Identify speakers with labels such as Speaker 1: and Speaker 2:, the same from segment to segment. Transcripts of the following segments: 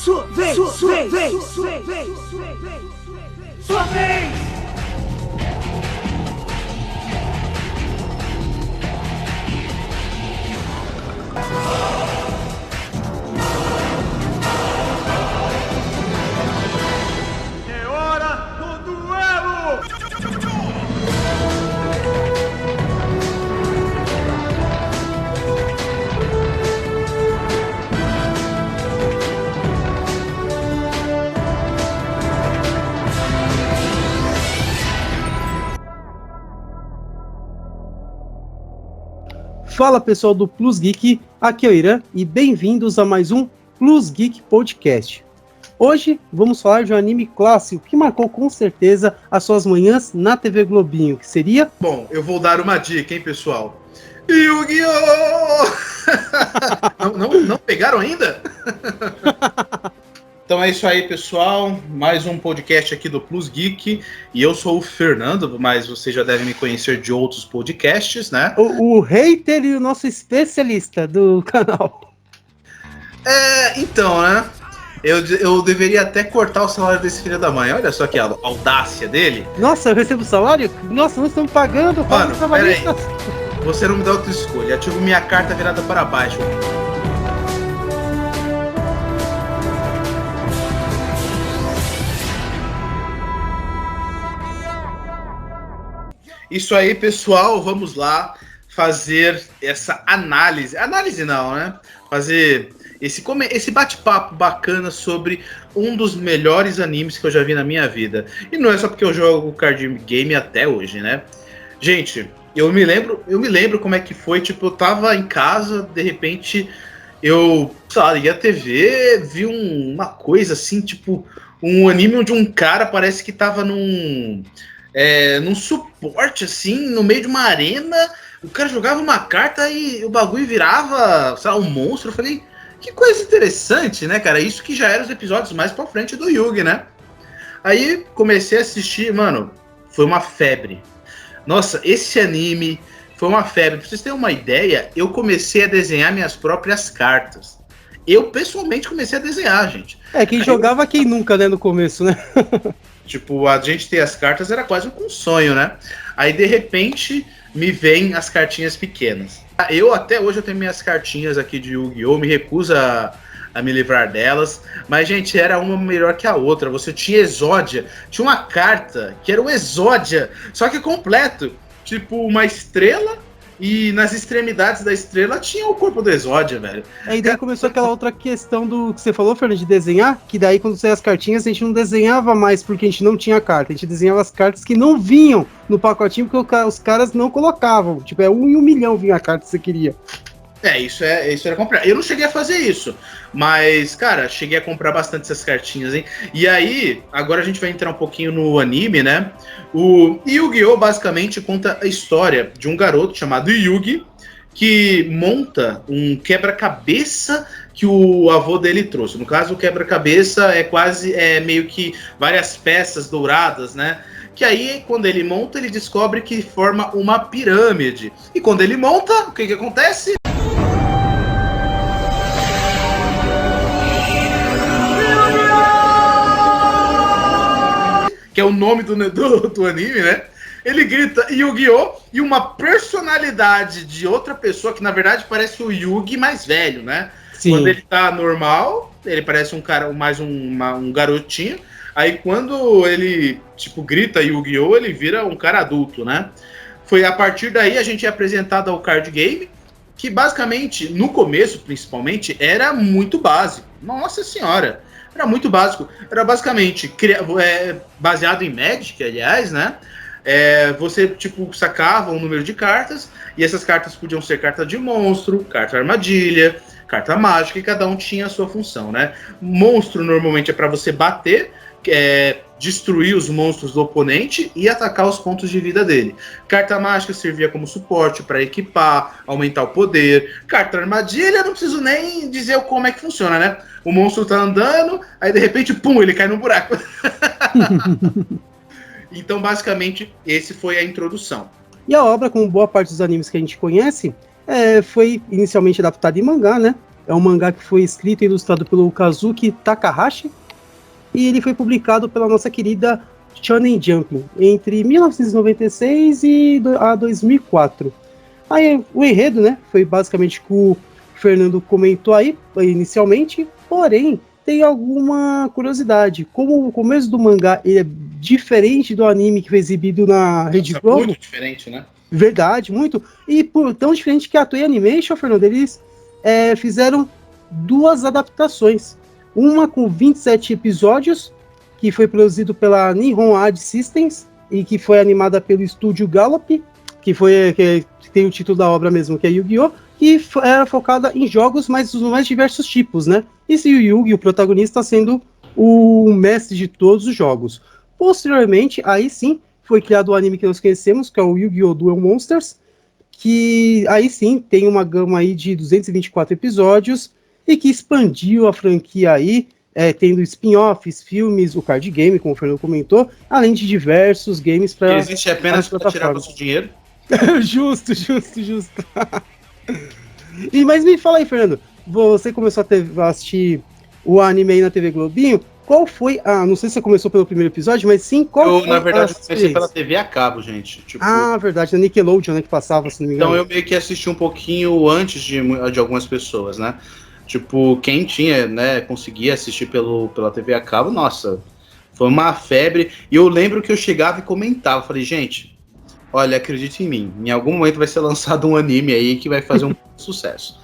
Speaker 1: Sua vez!
Speaker 2: É hora do duelo!
Speaker 3: Fala pessoal do Plus Geek, aqui é o Irã e bem-vindos a mais um Plus Geek Podcast. Hoje vamos falar de um anime clássico que marcou com certeza as suas manhãs na TV Globinho, que seria...
Speaker 4: Bom, eu vou dar uma dica, hein, pessoal? Yu-Gi-Oh! não pegaram ainda? Então é isso aí, pessoal. Mais um podcast aqui do Plus Geek. E eu sou o Fernando, mas vocês já devem me conhecer de outros podcasts, né?
Speaker 3: O hater e o nosso especialista do canal.
Speaker 4: Então, né? Eu deveria até cortar o salário desse filho da mãe. Olha só que audácia dele.
Speaker 3: Nossa, eu recebo salário? Nossa, não estamos pagando.
Speaker 4: Mano, peraí. Você não me dá outra escolha. Ativo minha carta virada para baixo. Isso aí, pessoal, vamos lá fazer essa análise. Análise não, né? Fazer esse bate-papo bacana sobre um dos melhores animes que eu já vi na minha vida. E não é só porque eu jogo card game até hoje, né? Gente, eu me lembro como é que foi, tipo, eu tava em casa, de repente eu, sei lá, liguei a TV, vi uma coisa assim, tipo, um anime onde um cara parece que tava num suporte, assim, no meio de uma arena, o cara jogava uma carta e o bagulho virava, sei lá, um monstro. Eu falei, que coisa interessante, né, cara? Isso que já eram os episódios mais pra frente do Yu-Gi, né? Aí comecei a assistir, mano, foi uma febre. Nossa, esse anime foi uma febre. Pra vocês terem uma ideia, eu comecei a desenhar minhas próprias cartas. Eu, pessoalmente, comecei a desenhar, gente.
Speaker 3: Quem jogava, quem nunca, né, no começo, né?
Speaker 4: Tipo, a gente ter as cartas era quase um sonho, né? Aí, de repente, me vêm as cartinhas pequenas. Até hoje, eu tenho minhas cartinhas aqui de Yu-Gi-Oh! Me recuso a me livrar delas. Mas, gente, era uma melhor que a outra. Você tinha Exódia. Tinha uma carta que era o Exódia, só que completo. Tipo, uma estrela. E nas extremidades da estrela tinha o corpo do Exódia, velho.
Speaker 3: Aí daí começou aquela outra questão do que você falou, Fernando, de desenhar, que daí quando saiu as cartinhas a gente não desenhava mais porque a gente não tinha carta, a gente desenhava as cartas que não vinham no pacotinho porque os caras não colocavam. Tipo, 1 em 1 milhão vinha a carta que você queria.
Speaker 4: Isso era comprar. Eu não cheguei a fazer isso, mas, cara, cheguei a comprar bastante essas cartinhas, hein? E aí, agora a gente vai entrar um pouquinho no anime, né? O Yu-Gi-Oh! Basicamente conta a história de um garoto chamado Yugi, que monta um quebra-cabeça que o avô dele trouxe. No caso, o quebra-cabeça é meio que várias peças douradas, né? Que aí, quando ele monta, ele descobre que forma uma pirâmide. E quando ele monta, o que acontece? Que é o nome do anime, né? Ele grita Yu-Gi-Oh! E uma personalidade de outra pessoa, que na verdade parece o Yugi mais velho, né? Sim. Quando ele tá normal, ele parece um cara, mais um garotinho. Aí quando ele, tipo, grita Yu-Gi-Oh! Ele vira um cara adulto, né? Foi a partir daí a gente é apresentado ao card game, que basicamente, no começo principalmente, era muito básico. Nossa senhora! Era muito básico. Era basicamente baseado em Magic, aliás, né? Você, tipo, sacava um número de cartas, e essas cartas podiam ser carta de monstro, carta armadilha, carta mágica, e cada um tinha a sua função, né? Monstro normalmente é para você bater, destruir os monstros do oponente e atacar os pontos de vida dele. Carta mágica servia como suporte para equipar, aumentar o poder. Carta armadilha, não preciso nem dizer como é que funciona, né? O monstro tá andando, aí de repente, pum, ele cai no buraco. Então, basicamente, esse foi a introdução.
Speaker 3: E a obra, como boa parte dos animes que a gente conhece, foi inicialmente adaptada em mangá, né? É um mangá que foi escrito e ilustrado pelo Kazuki Takahashi, e ele foi publicado pela nossa querida Shonen Jump entre 1996 e 2004. Aí o enredo, né, foi basicamente o que o Fernando comentou aí inicialmente, porém tem alguma curiosidade. Como o começo do mangá ele é diferente do anime que foi exibido na Rede Globo.
Speaker 4: Muito diferente, né?
Speaker 3: Verdade, muito. E por tão diferente que a Toei Animation, Fernando, eles fizeram 2 adaptações. Uma com 27 episódios, que foi produzido pela Nihon Ad Systems e que foi animada pelo estúdio Gallop, que tem o título da obra mesmo, que é Yu-Gi-Oh!, que era focada em jogos, mas dos mais diversos tipos, né? E o Yugi, o protagonista, sendo o mestre de todos os jogos. Posteriormente, aí sim, foi criado o anime que nós conhecemos, que é o Yu-Gi-Oh! Duel Monsters, que aí sim tem uma gama aí de 224 episódios e que expandiu a franquia aí, tendo spin-offs, filmes, o card game, como o Fernando comentou, além de diversos games para
Speaker 4: existe apenas para tirar nosso dinheiro.
Speaker 3: Justo. Mas me fala aí, Fernando, você começou a assistir o anime aí na TV Globinho, qual foi não sei se você começou pelo primeiro episódio, mas sim, qual foi
Speaker 4: na verdade, comecei pela TV a cabo, gente. Tipo,
Speaker 3: verdade, na Nickelodeon, né, que passava, se não me engano.
Speaker 4: Então eu meio que assisti um pouquinho antes de algumas pessoas, né? Tipo, quem tinha, né, conseguia assistir pela TV a cabo, nossa, foi uma febre. E eu lembro que eu chegava e comentava, falei, gente, olha, acredite em mim, em algum momento vai ser lançado um anime aí que vai fazer um sucesso.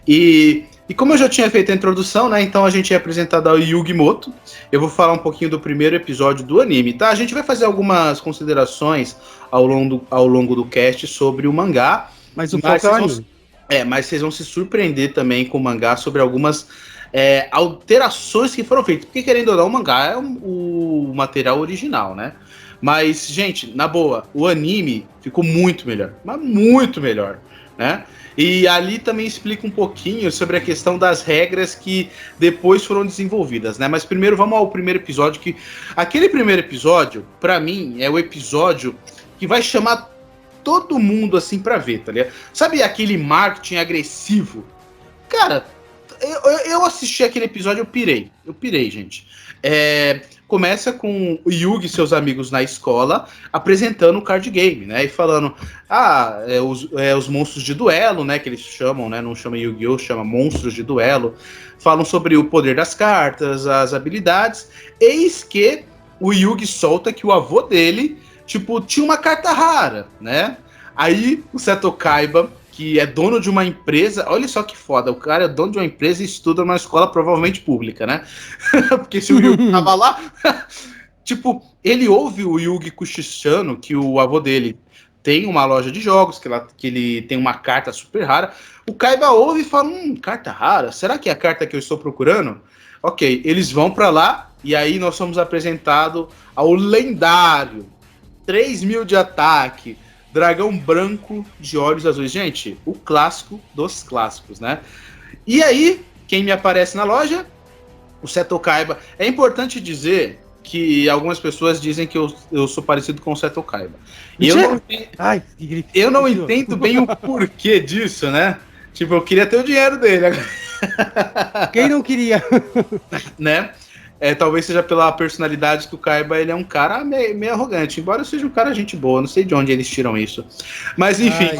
Speaker 4: E como eu já tinha feito a introdução, né, então a gente é apresentado ao Yugi Moto. Eu vou falar um pouquinho do primeiro episódio do anime, tá? A gente vai fazer algumas considerações ao longo do cast sobre o mangá.
Speaker 3: Mas o foco é o anime.
Speaker 4: Mas vocês vão se surpreender também com o mangá sobre algumas alterações que foram feitas. Porque, querendo ou não, o mangá é o material original, né? Mas, gente, na boa, o anime ficou muito melhor. Mas muito melhor, né? E ali também explica um pouquinho sobre a questão das regras que depois foram desenvolvidas, né? Mas primeiro vamos ao primeiro episódio, que aquele primeiro episódio, pra mim, é o episódio que vai chamar todo mundo assim pra ver, tá ligado? Sabe aquele marketing agressivo? Cara, eu assisti aquele episódio, eu pirei, gente. Começa com o Yugi e seus amigos na escola apresentando o card game, né? E falando, os monstros de duelo, né? Que eles chamam, né? Não chama Yu-Gi-Oh!, chama monstros de duelo. Falam sobre o poder das cartas, as habilidades. Eis que o Yugi solta que o avô dele, tipo, tinha uma carta rara, né? Aí o Seto Kaiba, que é dono de uma empresa, olha só que foda, o cara é dono de uma empresa e estuda numa escola provavelmente pública, né? Porque se o Yugi tava lá, tipo, ele ouve o Yugi cochichando que o avô dele tem uma loja de jogos, que ele tem uma carta super rara. O Kaiba ouve e fala, carta rara? Será que é a carta que eu estou procurando? Ok, eles vão pra lá e aí nós somos apresentados ao lendário 3.000 de ataque, dragão branco de olhos azuis. Gente, o clássico dos clássicos, né? E aí, quem me aparece na loja? O Seto Kaiba. É importante dizer que algumas pessoas dizem que eu sou parecido com o Seto Kaiba. E eu não entendo bem o porquê disso, né? Tipo, eu queria ter o dinheiro dele.
Speaker 3: Quem não queria?
Speaker 4: Né? Talvez seja pela personalidade que o Kaiba, ele é um cara meio arrogante, embora seja um cara gente boa, não sei de onde eles tiram isso. Mas enfim,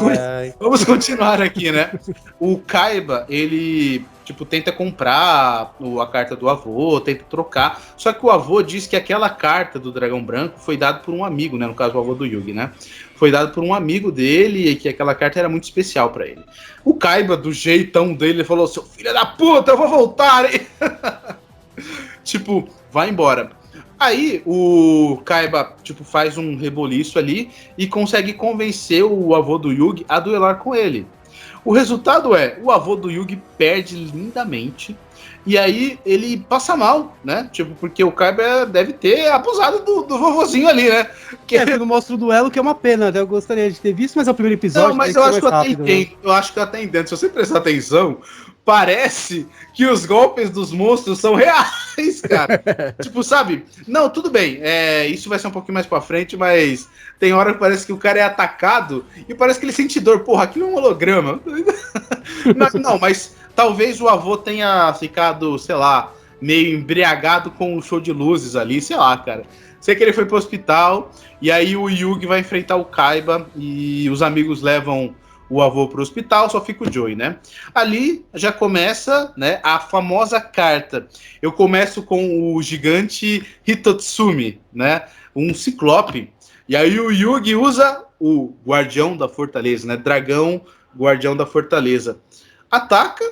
Speaker 4: vamos continuar aqui, né? O Kaiba, ele tipo, tenta comprar a carta do avô, tenta trocar, só que o avô diz que aquela carta do dragão branco foi dada por um amigo, né? No caso, o avô do Yugi, né? Foi dado por um amigo dele e que aquela carta era muito especial pra ele. O Kaiba, do jeitão dele, falou, seu filho da puta, eu vou voltar, hein? Tipo, vai embora. Aí o Kaiba, tipo, faz um reboliço ali e consegue convencer o avô do Yugi a duelar com ele. O resultado o avô do Yugi perde lindamente e aí ele passa mal, né? Tipo, porque o Kaiba deve ter abusado do vovozinho ali, né?
Speaker 3: Porque não mostra o duelo, que é uma pena, né? Eu gostaria de ter visto, mas é o primeiro episódio.
Speaker 4: Não, mas eu acho que eu até entendo. Eu acho que eu até entendo. Se você prestar atenção, parece que os golpes dos monstros são reais, cara. Tipo, sabe? Não, tudo bem. Isso vai ser um pouquinho mais pra frente, mas tem hora que parece que o cara é atacado e parece que ele sente dor. Porra, aquilo é um holograma. Não, mas Talvez o avô tenha ficado, sei lá, meio embriagado com o show de luzes ali, sei lá, cara. Sei que ele foi pro hospital, e aí o Yugi vai enfrentar o Kaiba, e os amigos levam o avô pro hospital, só fica o Joey, né? Ali já começa, né, a famosa carta. Eu começo com o gigante Hitotsumi, né? Um ciclope. E aí o Yugi usa o guardião da fortaleza, né? Dragão, guardião da fortaleza. Ataca,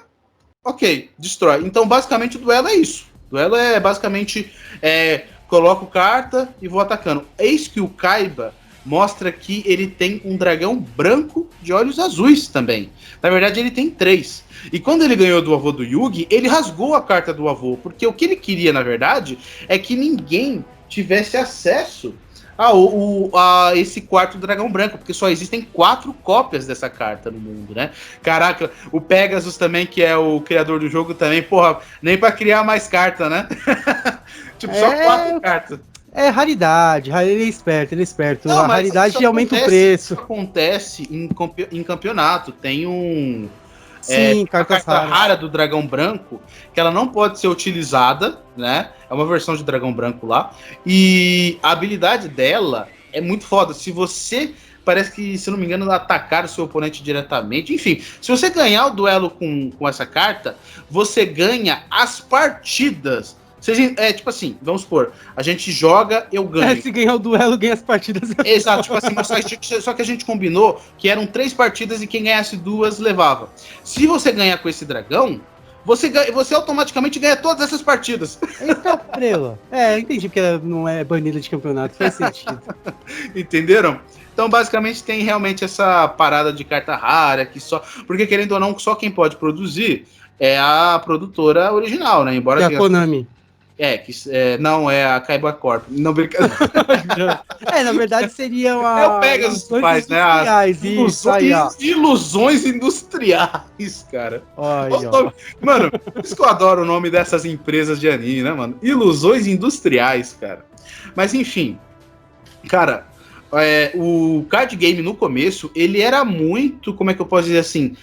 Speaker 4: ok, destrói. Então, basicamente, o duelo é isso. O duelo é basicamente coloco carta e vou atacando. Eis que o Kaiba mostra que ele tem um dragão branco de olhos azuis também. Na verdade, ele tem 3. E quando ele ganhou do avô do Yugi, ele rasgou a carta do avô, porque o que ele queria, na verdade, é que ninguém tivesse acesso a esse quarto dragão branco, porque só existem 4 cópias dessa carta no mundo, né? Caraca, o Pegasus também, que é o criador do jogo também, porra, nem pra criar mais carta, né? Tipo, só 4 cartas.
Speaker 3: É raridade, ele é esperto,
Speaker 4: Não,
Speaker 3: a raridade aumenta o preço.
Speaker 4: Isso acontece em campeonato, tem um...
Speaker 3: Sim,
Speaker 4: carta rara do dragão branco, que ela não pode ser utilizada, né? É uma versão de dragão branco lá. E a habilidade dela é muito foda. Se você, parece que, se não me engano, atacar o seu oponente diretamente. Enfim, se você ganhar o duelo com essa carta, você ganha as partidas. Tipo assim, vamos supor, a gente joga, eu ganho.
Speaker 3: Se ganhar o duelo, ganha as partidas.
Speaker 4: Exato, tipo assim, só que a gente combinou que eram 3 partidas e quem ganhasse 2 levava. Se você ganhar com esse dragão, você automaticamente ganha todas essas partidas.
Speaker 3: Eita, prela. Entendi porque ela não é banida de campeonato, faz sentido.
Speaker 4: Entenderam? Então, basicamente, tem realmente essa parada de carta rara, que só... Porque, querendo ou não, só quem pode produzir é a produtora original, né? Embora
Speaker 3: a Konami.
Speaker 4: Não, é a Kaiba Corp. Não, brincadeira.
Speaker 3: Na verdade seria uma...
Speaker 4: É o Pegasus que faz, né? As ilusões industriais, cara. Mano, por isso que eu adoro o nome dessas empresas de anime, né, mano? Ilusões industriais, cara. Mas, enfim. Cara, o card game no começo, ele era muito, como é que eu posso dizer assim...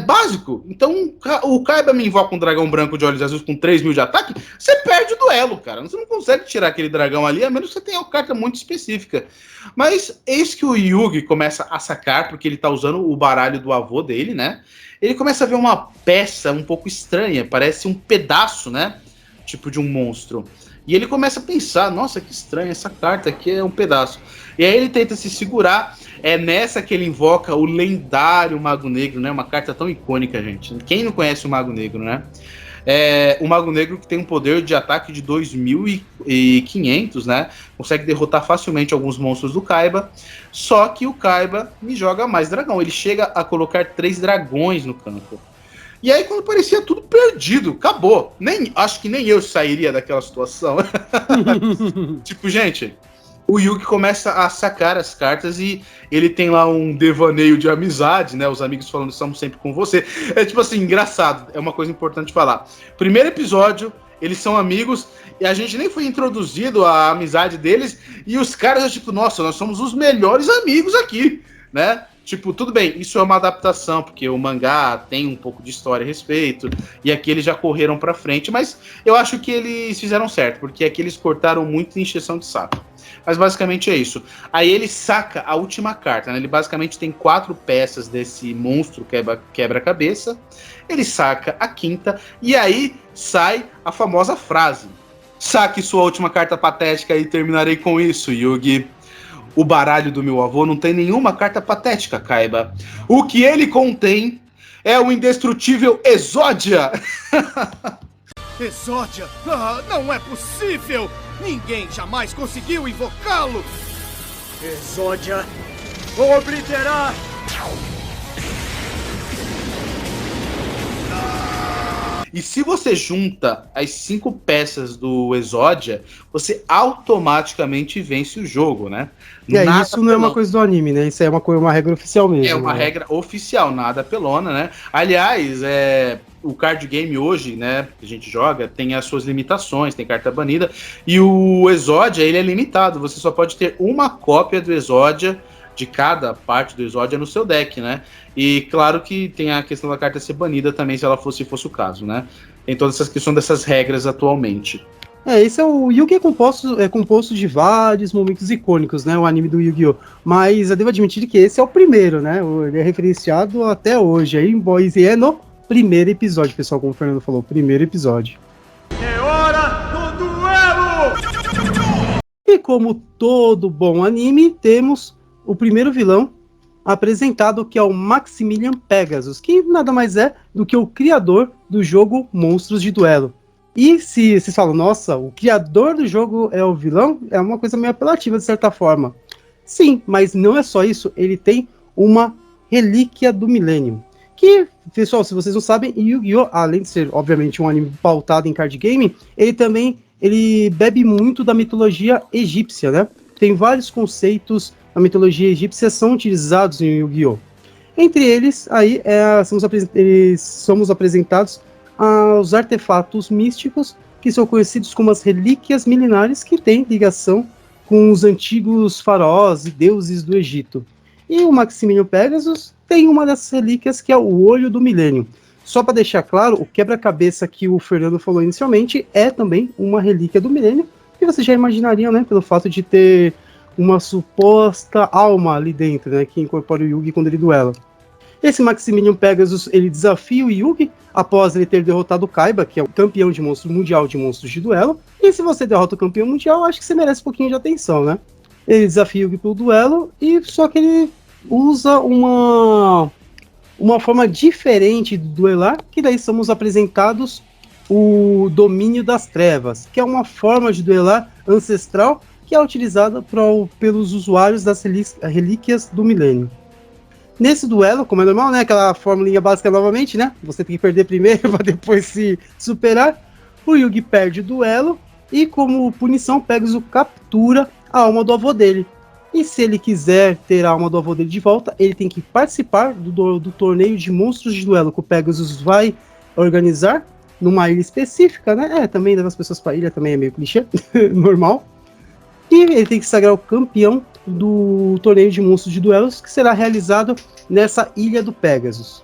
Speaker 4: básico. Então, o Kaiba me invoca um dragão branco de olhos azuis com 3.000 de ataque, você perde o duelo, cara. Você não consegue tirar aquele dragão ali, a menos que você tenha uma carta muito específica. Mas eis que o Yugi começa a sacar, porque ele tá usando o baralho do avô dele, né? Ele começa a ver uma peça um pouco estranha, parece um pedaço, né? Tipo de um monstro. E ele começa a pensar, nossa, que estranho, essa carta aqui é um pedaço. E aí ele tenta se segurar, é nessa que ele invoca o lendário Mago Negro, né? Uma carta tão icônica, gente. Quem não conhece o Mago Negro, né? O Mago Negro que tem um poder de ataque de 2.500, né? Consegue derrotar facilmente alguns monstros do Kaiba. Só que o Kaiba me joga mais dragão. Ele chega a colocar 3 dragões no campo. E aí, quando parecia tudo perdido, acabou. Acho que nem eu sairia daquela situação. Tipo, gente, o Yugi começa a sacar as cartas e ele tem lá um devaneio de amizade, né? Os amigos falando, estamos sempre com você. É tipo assim, engraçado. É uma coisa importante falar. Primeiro episódio, eles são amigos e a gente nem foi introduzido à amizade deles. E os caras, tipo, nossa, nós somos os melhores amigos aqui, né? Tipo, tudo bem, isso é uma adaptação, porque o mangá tem um pouco de história a respeito, e aqui eles já correram pra frente, mas eu acho que eles fizeram certo, porque aqui eles cortaram muito em encheção de saco. Mas basicamente é isso. Aí ele saca a última carta, né? Ele basicamente tem 4 peças desse monstro quebra-cabeça, ele saca a quinta, e aí sai a famosa frase: saque sua última carta patética e terminarei com isso, Yugi. O baralho do meu avô não tem nenhuma carta patética, Kaiba. O que ele contém é o indestrutível Exódia.
Speaker 2: Exódia? Não é possível! Ninguém jamais conseguiu invocá-lo! Exódia, vou obliterar!
Speaker 4: E se você junta as 5 peças do Exódia, você automaticamente vence o jogo, né?
Speaker 3: Isso não é uma coisa do anime, né? Isso é uma regra oficial mesmo.
Speaker 4: É uma regra oficial, nada pelona, né? Aliás, o card game hoje, né, que a gente joga, tem as suas limitações, tem carta banida, e o Exódia, ele é limitado, você só pode ter uma cópia do Exódia de cada parte do Exódia no seu deck, né? E claro que tem a questão da carta ser banida também, se ela fosse o caso, né? Tem todas essas questões dessas regras atualmente.
Speaker 3: Esse é o Yu-Gi é composto de vários momentos icônicos, né? O anime do Yu-Gi-Oh! Mas eu devo admitir que esse é o primeiro, né? Ele é referenciado até hoje aí, Boys, e é no primeiro episódio, pessoal, como o Fernando falou, primeiro episódio.
Speaker 2: É hora do duelo!
Speaker 3: E como todo bom anime, temos o primeiro vilão apresentado, que é o Maximilian Pegasus, que nada mais é do que o criador do jogo Monstros de Duelo. E se vocês falam, nossa, o criador do jogo é o vilão, é uma coisa meio apelativa de certa forma. Sim, mas não é só isso, ele tem uma relíquia do milênio. Que, pessoal, se vocês não sabem, Yu-Gi-Oh!, além de ser, obviamente, um anime pautado em card game, ele bebe muito da mitologia egípcia, né? Tem vários conceitos da mitologia egípcia são utilizados em Yu-Gi-Oh! Entre eles, aí, somos apresentados aos artefatos místicos, que são conhecidos como as relíquias milenares, que têm ligação com os antigos faraós e deuses do Egito. E o Maximilian Pegasus tem uma dessas relíquias, que é o Olho do Milênio. Só para deixar claro, o quebra-cabeça que o Fernando falou inicialmente é também uma relíquia do milênio, que você já imaginaria, né, pelo fato de ter uma suposta alma ali dentro, né, que incorpora o Yugi quando ele duela. Esse Maximilian Pegasus, ele desafia o Yugi após ele ter derrotado o Kaiba, que é o campeão de monstro mundial de monstros de duelo. E se você derrota o campeão mundial, acho que você merece um pouquinho de atenção, né? Ele desafia o Yugi pro duelo, e só que ele usa uma forma diferente de duelar, que daí somos apresentados o Domínio das Trevas, que é uma forma de duelar ancestral que é utilizada pelos usuários das relíquias do milênio. Nesse duelo, como é normal, né, aquela formulinha básica novamente, né, você tem que perder primeiro para depois se superar, o Yugi perde o duelo e, como punição, Pegasus captura a alma do avô dele. E se ele quiser ter a alma do avô dele de volta, ele tem que participar do torneio de monstros de duelo que o Pegasus vai organizar numa ilha específica, né? Também levar as pessoas para a ilha também é meio clichê, normal. E ele tem que sagrar o campeão do torneio de monstros de duelos, que será realizado nessa ilha do Pegasus.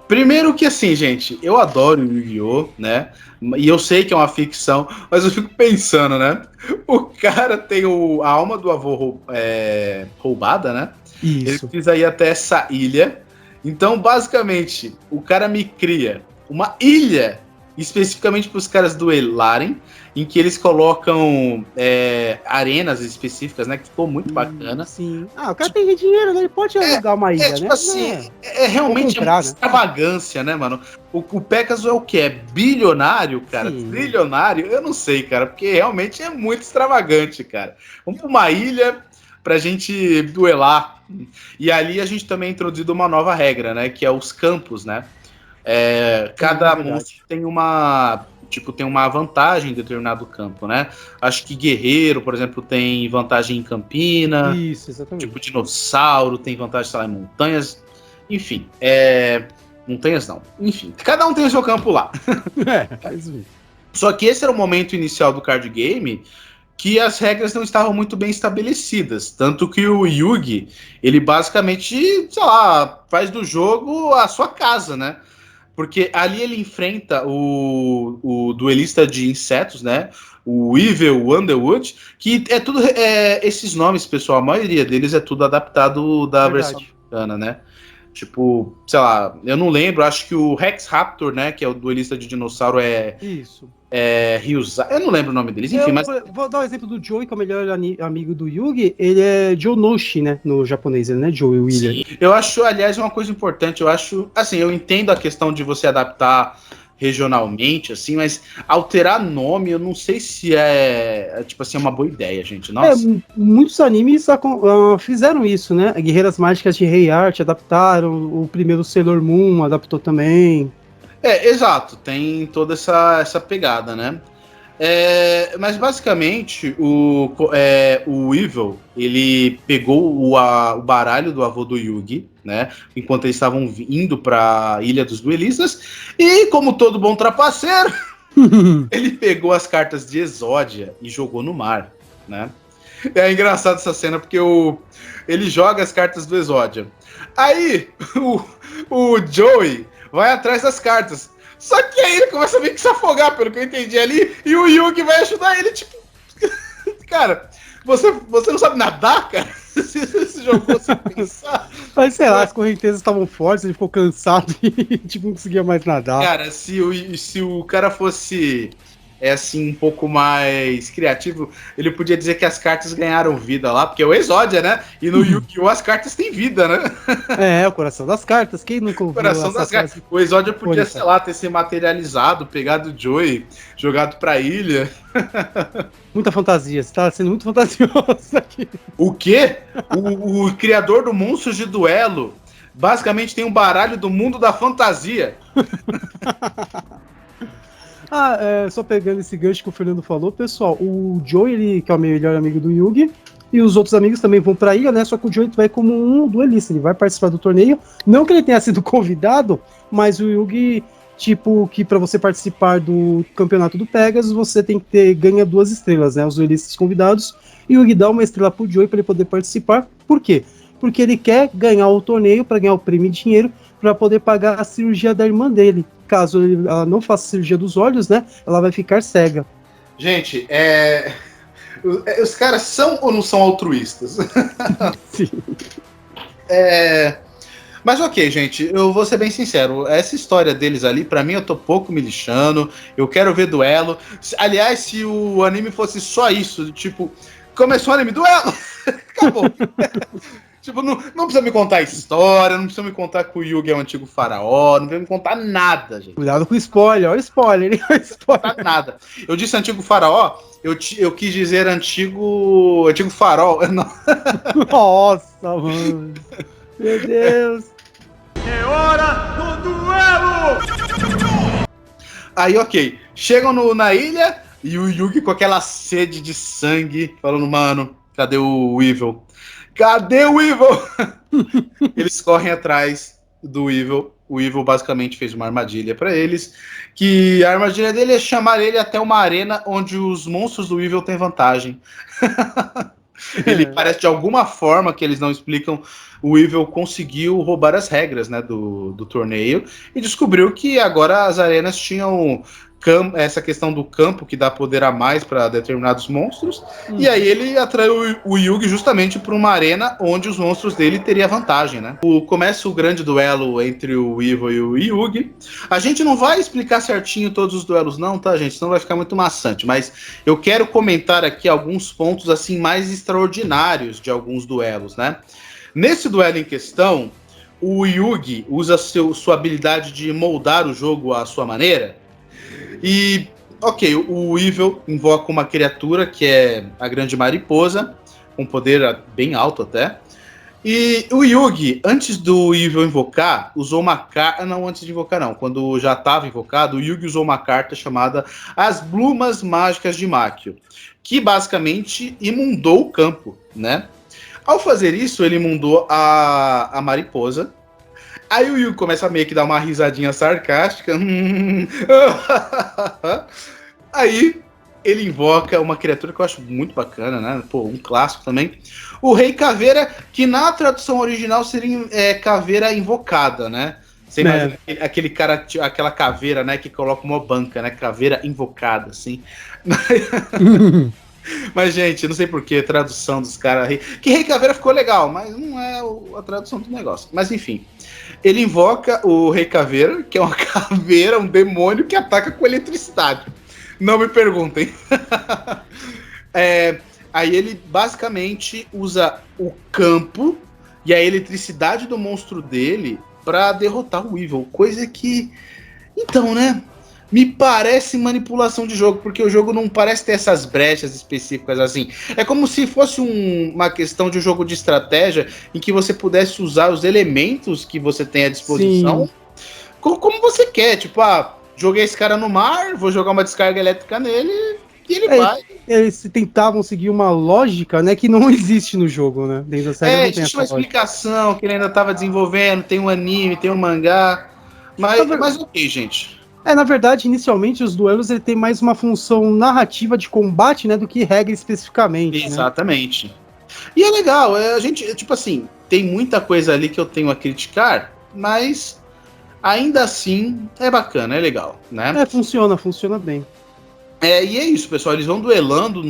Speaker 4: Primeiro que assim, gente, eu adoro o Yu-Gi-Oh!, né? E eu sei que é uma ficção, mas eu fico pensando, né? O cara tem a alma do avô roubada, né?
Speaker 3: Isso.
Speaker 4: Ele precisa ir até essa ilha. Então, basicamente, o cara me cria uma ilha especificamente para os caras duelarem, em que eles colocam arenas específicas, né? Que ficou muito bacana.
Speaker 3: Sim. O cara tem dinheiro, né? Ele pode alugar uma ilha,
Speaker 4: tipo
Speaker 3: né?
Speaker 4: assim, realmente
Speaker 3: comprar,
Speaker 4: uma extravagância, né, mano? O Pegasus é o quê? É bilionário, cara?
Speaker 3: Sim.
Speaker 4: Trilionário? Eu não sei, cara, porque realmente é muito extravagante, cara. Vamos para uma ilha pra gente duelar. E ali a gente também é introduzido uma nova regra, né? Que é os campos, né? Cada monstro tem uma vantagem em determinado campo, né? Acho que guerreiro, por exemplo, tem vantagem em campina.
Speaker 3: Isso, exatamente.
Speaker 4: Tipo dinossauro tem vantagem, sei lá, em montanhas. Enfim, montanhas não. Enfim, cada um tem o seu campo lá. Só que esse era o momento inicial do card game que as regras não estavam muito bem estabelecidas. Tanto que o Yugi, ele basicamente, sei lá, faz do jogo a sua casa, né? Porque ali ele enfrenta o duelista de insetos, né? O Evil Underwood, que é tudo. Esses nomes, pessoal, a maioria deles é tudo adaptado da versão americana, né? Tipo, sei lá, eu não lembro, acho que o Rex Raptor, né? Que é o duelista de dinossauro,
Speaker 3: Isso.
Speaker 4: Ryuza. Eu não lembro o nome deles, enfim, mas.
Speaker 3: Vou dar o exemplo do Joey, que é o melhor amigo do Yugi. Ele é Jonoshi, né? No japonês, ele não é Joey William.
Speaker 4: Sim. Eu acho, aliás, uma coisa importante. Eu acho, assim, eu entendo a questão de você adaptar regionalmente, assim, mas alterar nome, eu não sei se tipo assim, uma boa ideia, gente. Nossa.
Speaker 3: Muitos animes fizeram isso, né? Guerreiras Mágicas de Rei Art adaptaram, o primeiro Sailor Moon adaptou também.
Speaker 4: Exato, tem toda essa pegada, né? Mas basicamente o Evil, ele pegou o baralho do avô do Yugi, né? Enquanto eles estavam indo para a Ilha dos Duelistas, e como todo bom trapaceiro, ele pegou as cartas de Exódia e jogou no mar, né? É engraçado essa cena, porque ele joga as cartas do Exódia. Aí, o Joey vai atrás das cartas. Só que aí ele começa a meio que se afogar, pelo que eu entendi ali, e o Yugi vai ajudar ele, tipo... Cara, você não sabe nadar, cara? Esse jogo você pensar...
Speaker 3: Mas sei lá, as correntezas estavam fortes, ele ficou cansado e tipo, não conseguia mais nadar.
Speaker 4: Cara, se o cara fosse... assim, um pouco mais criativo, ele podia dizer que as cartas ganharam vida lá, porque é o Exódia, né? E no Yu-Gi-Oh! As cartas têm vida, né?
Speaker 3: É, o coração das cartas, quem nunca ouviu?
Speaker 4: Coração das cartas. O Exódia podia, sei lá, ter se materializado, pegado o Joey, jogado pra ilha.
Speaker 3: Muita fantasia, você tá sendo muito fantasioso aqui.
Speaker 4: O quê? O criador do Monstros de Duelo basicamente tem um baralho do mundo da fantasia.
Speaker 3: Só pegando esse gancho que o Fernando falou, pessoal, o Joey, ele, que é o melhor amigo do Yugi, e os outros amigos também vão pra ilha, né? Só que o Joey vai como um duelista, ele vai participar do torneio. Não que ele tenha sido convidado, mas o Yugi, tipo, que pra você participar do campeonato do Pegasus, você tem que ganha 2 estrelas, né? Os duelistas convidados, e o Yugi dá uma estrela pro Joey pra ele poder participar. Por quê? Porque ele quer ganhar o torneio, pra ganhar o prêmio de dinheiro, pra poder pagar a cirurgia da irmã dele. Caso ela não faça cirurgia dos olhos, né? Ela vai ficar cega.
Speaker 4: Gente, os caras são ou não são altruístas?
Speaker 3: Sim.
Speaker 4: Mas ok, gente, eu vou ser bem sincero. Essa história deles ali, pra mim, eu tô pouco me lixando. Eu quero ver duelo. Aliás, se o anime fosse só isso, tipo, começou o anime, duelo! Acabou. Tipo, não precisa me contar a história, não precisa me contar que o Yugi é um antigo faraó, não precisa me contar nada, gente.
Speaker 3: Cuidado com o spoiler, olha o spoiler, hein?
Speaker 4: Não contar nada. Eu disse antigo faraó, eu quis dizer antigo farol. Não.
Speaker 3: Nossa, mano. Meu Deus.
Speaker 2: É hora do duelo!
Speaker 4: Aí, ok. Chegam na ilha e o Yugi com aquela sede de sangue, falando, mano, cadê o Weevil? Cadê o Weevil? Eles correm atrás do Weevil. O Weevil basicamente fez uma armadilha pra eles, que a armadilha dele é chamar ele até uma arena onde os monstros do Weevil têm vantagem. Ele parece de alguma forma que eles não explicam. O Weevil conseguiu roubar as regras, né, do torneio e descobriu que agora as arenas tinham essa questão do campo que dá poder a mais para determinados monstros. E aí ele atraiu o Yugi justamente para uma arena onde os monstros dele teriam vantagem, né? Começa o grande duelo entre o Weevil e o Yugi. A gente não vai explicar certinho todos os duelos não, tá, gente? Senão vai ficar muito maçante, mas eu quero comentar aqui alguns pontos assim mais extraordinários de alguns duelos, né? Nesse duelo em questão, o Yugi usa sua habilidade de moldar o jogo à sua maneira. E, ok, o Weevil invoca uma criatura que é a grande mariposa, com poder bem alto até. E o Yugi, antes do Weevil invocar, usou uma carta... Não, antes de invocar não. Quando já estava invocado, o Yugi usou uma carta chamada As Blumas Mágicas de Makio, que basicamente imundou o campo, né? Ao fazer isso, ele imundou a mariposa. Aí o Yugi começa a meio que dar uma risadinha sarcástica. Aí ele invoca uma criatura que eu acho muito bacana, né? Pô, um clássico também. O Rei Caveira, que na tradução original seria Caveira Invocada, né? Você imagina aquele cara, aquela caveira, né? Que coloca uma banca, né? Caveira Invocada, assim. Mas, gente, não sei porquê, a tradução dos caras... Que Rei Caveira ficou legal, mas não é a tradução do negócio. Mas, enfim... Ele invoca o Rei Caveira, que é uma caveira, um demônio que ataca com eletricidade. Não me perguntem. Aí ele basicamente usa o campo e a eletricidade do monstro dele para derrotar o Weevil. Coisa que... Então, né? Me parece manipulação de jogo, porque o jogo não parece ter essas brechas específicas assim. É como se fosse uma questão de um jogo de estratégia em que você pudesse usar os elementos que você tem à disposição como você quer. Tipo, joguei esse cara no mar, vou jogar uma descarga elétrica nele e ele vai. Eles
Speaker 3: tentavam seguir uma lógica, né, que não existe no jogo, né? Dentro da série não tem
Speaker 4: existe uma explicação que ele ainda estava desenvolvendo, tem um anime, tem um mangá, mas ok, gente.
Speaker 3: Na verdade, inicialmente, os duelos ele tem mais uma função narrativa de combate, né, do que regra especificamente,
Speaker 4: Exatamente. Né? E é legal, a gente, tipo assim, tem muita coisa ali que eu tenho a criticar, mas ainda assim é bacana, é legal, né?
Speaker 3: Funciona bem.
Speaker 4: E é isso, pessoal. Eles vão duelando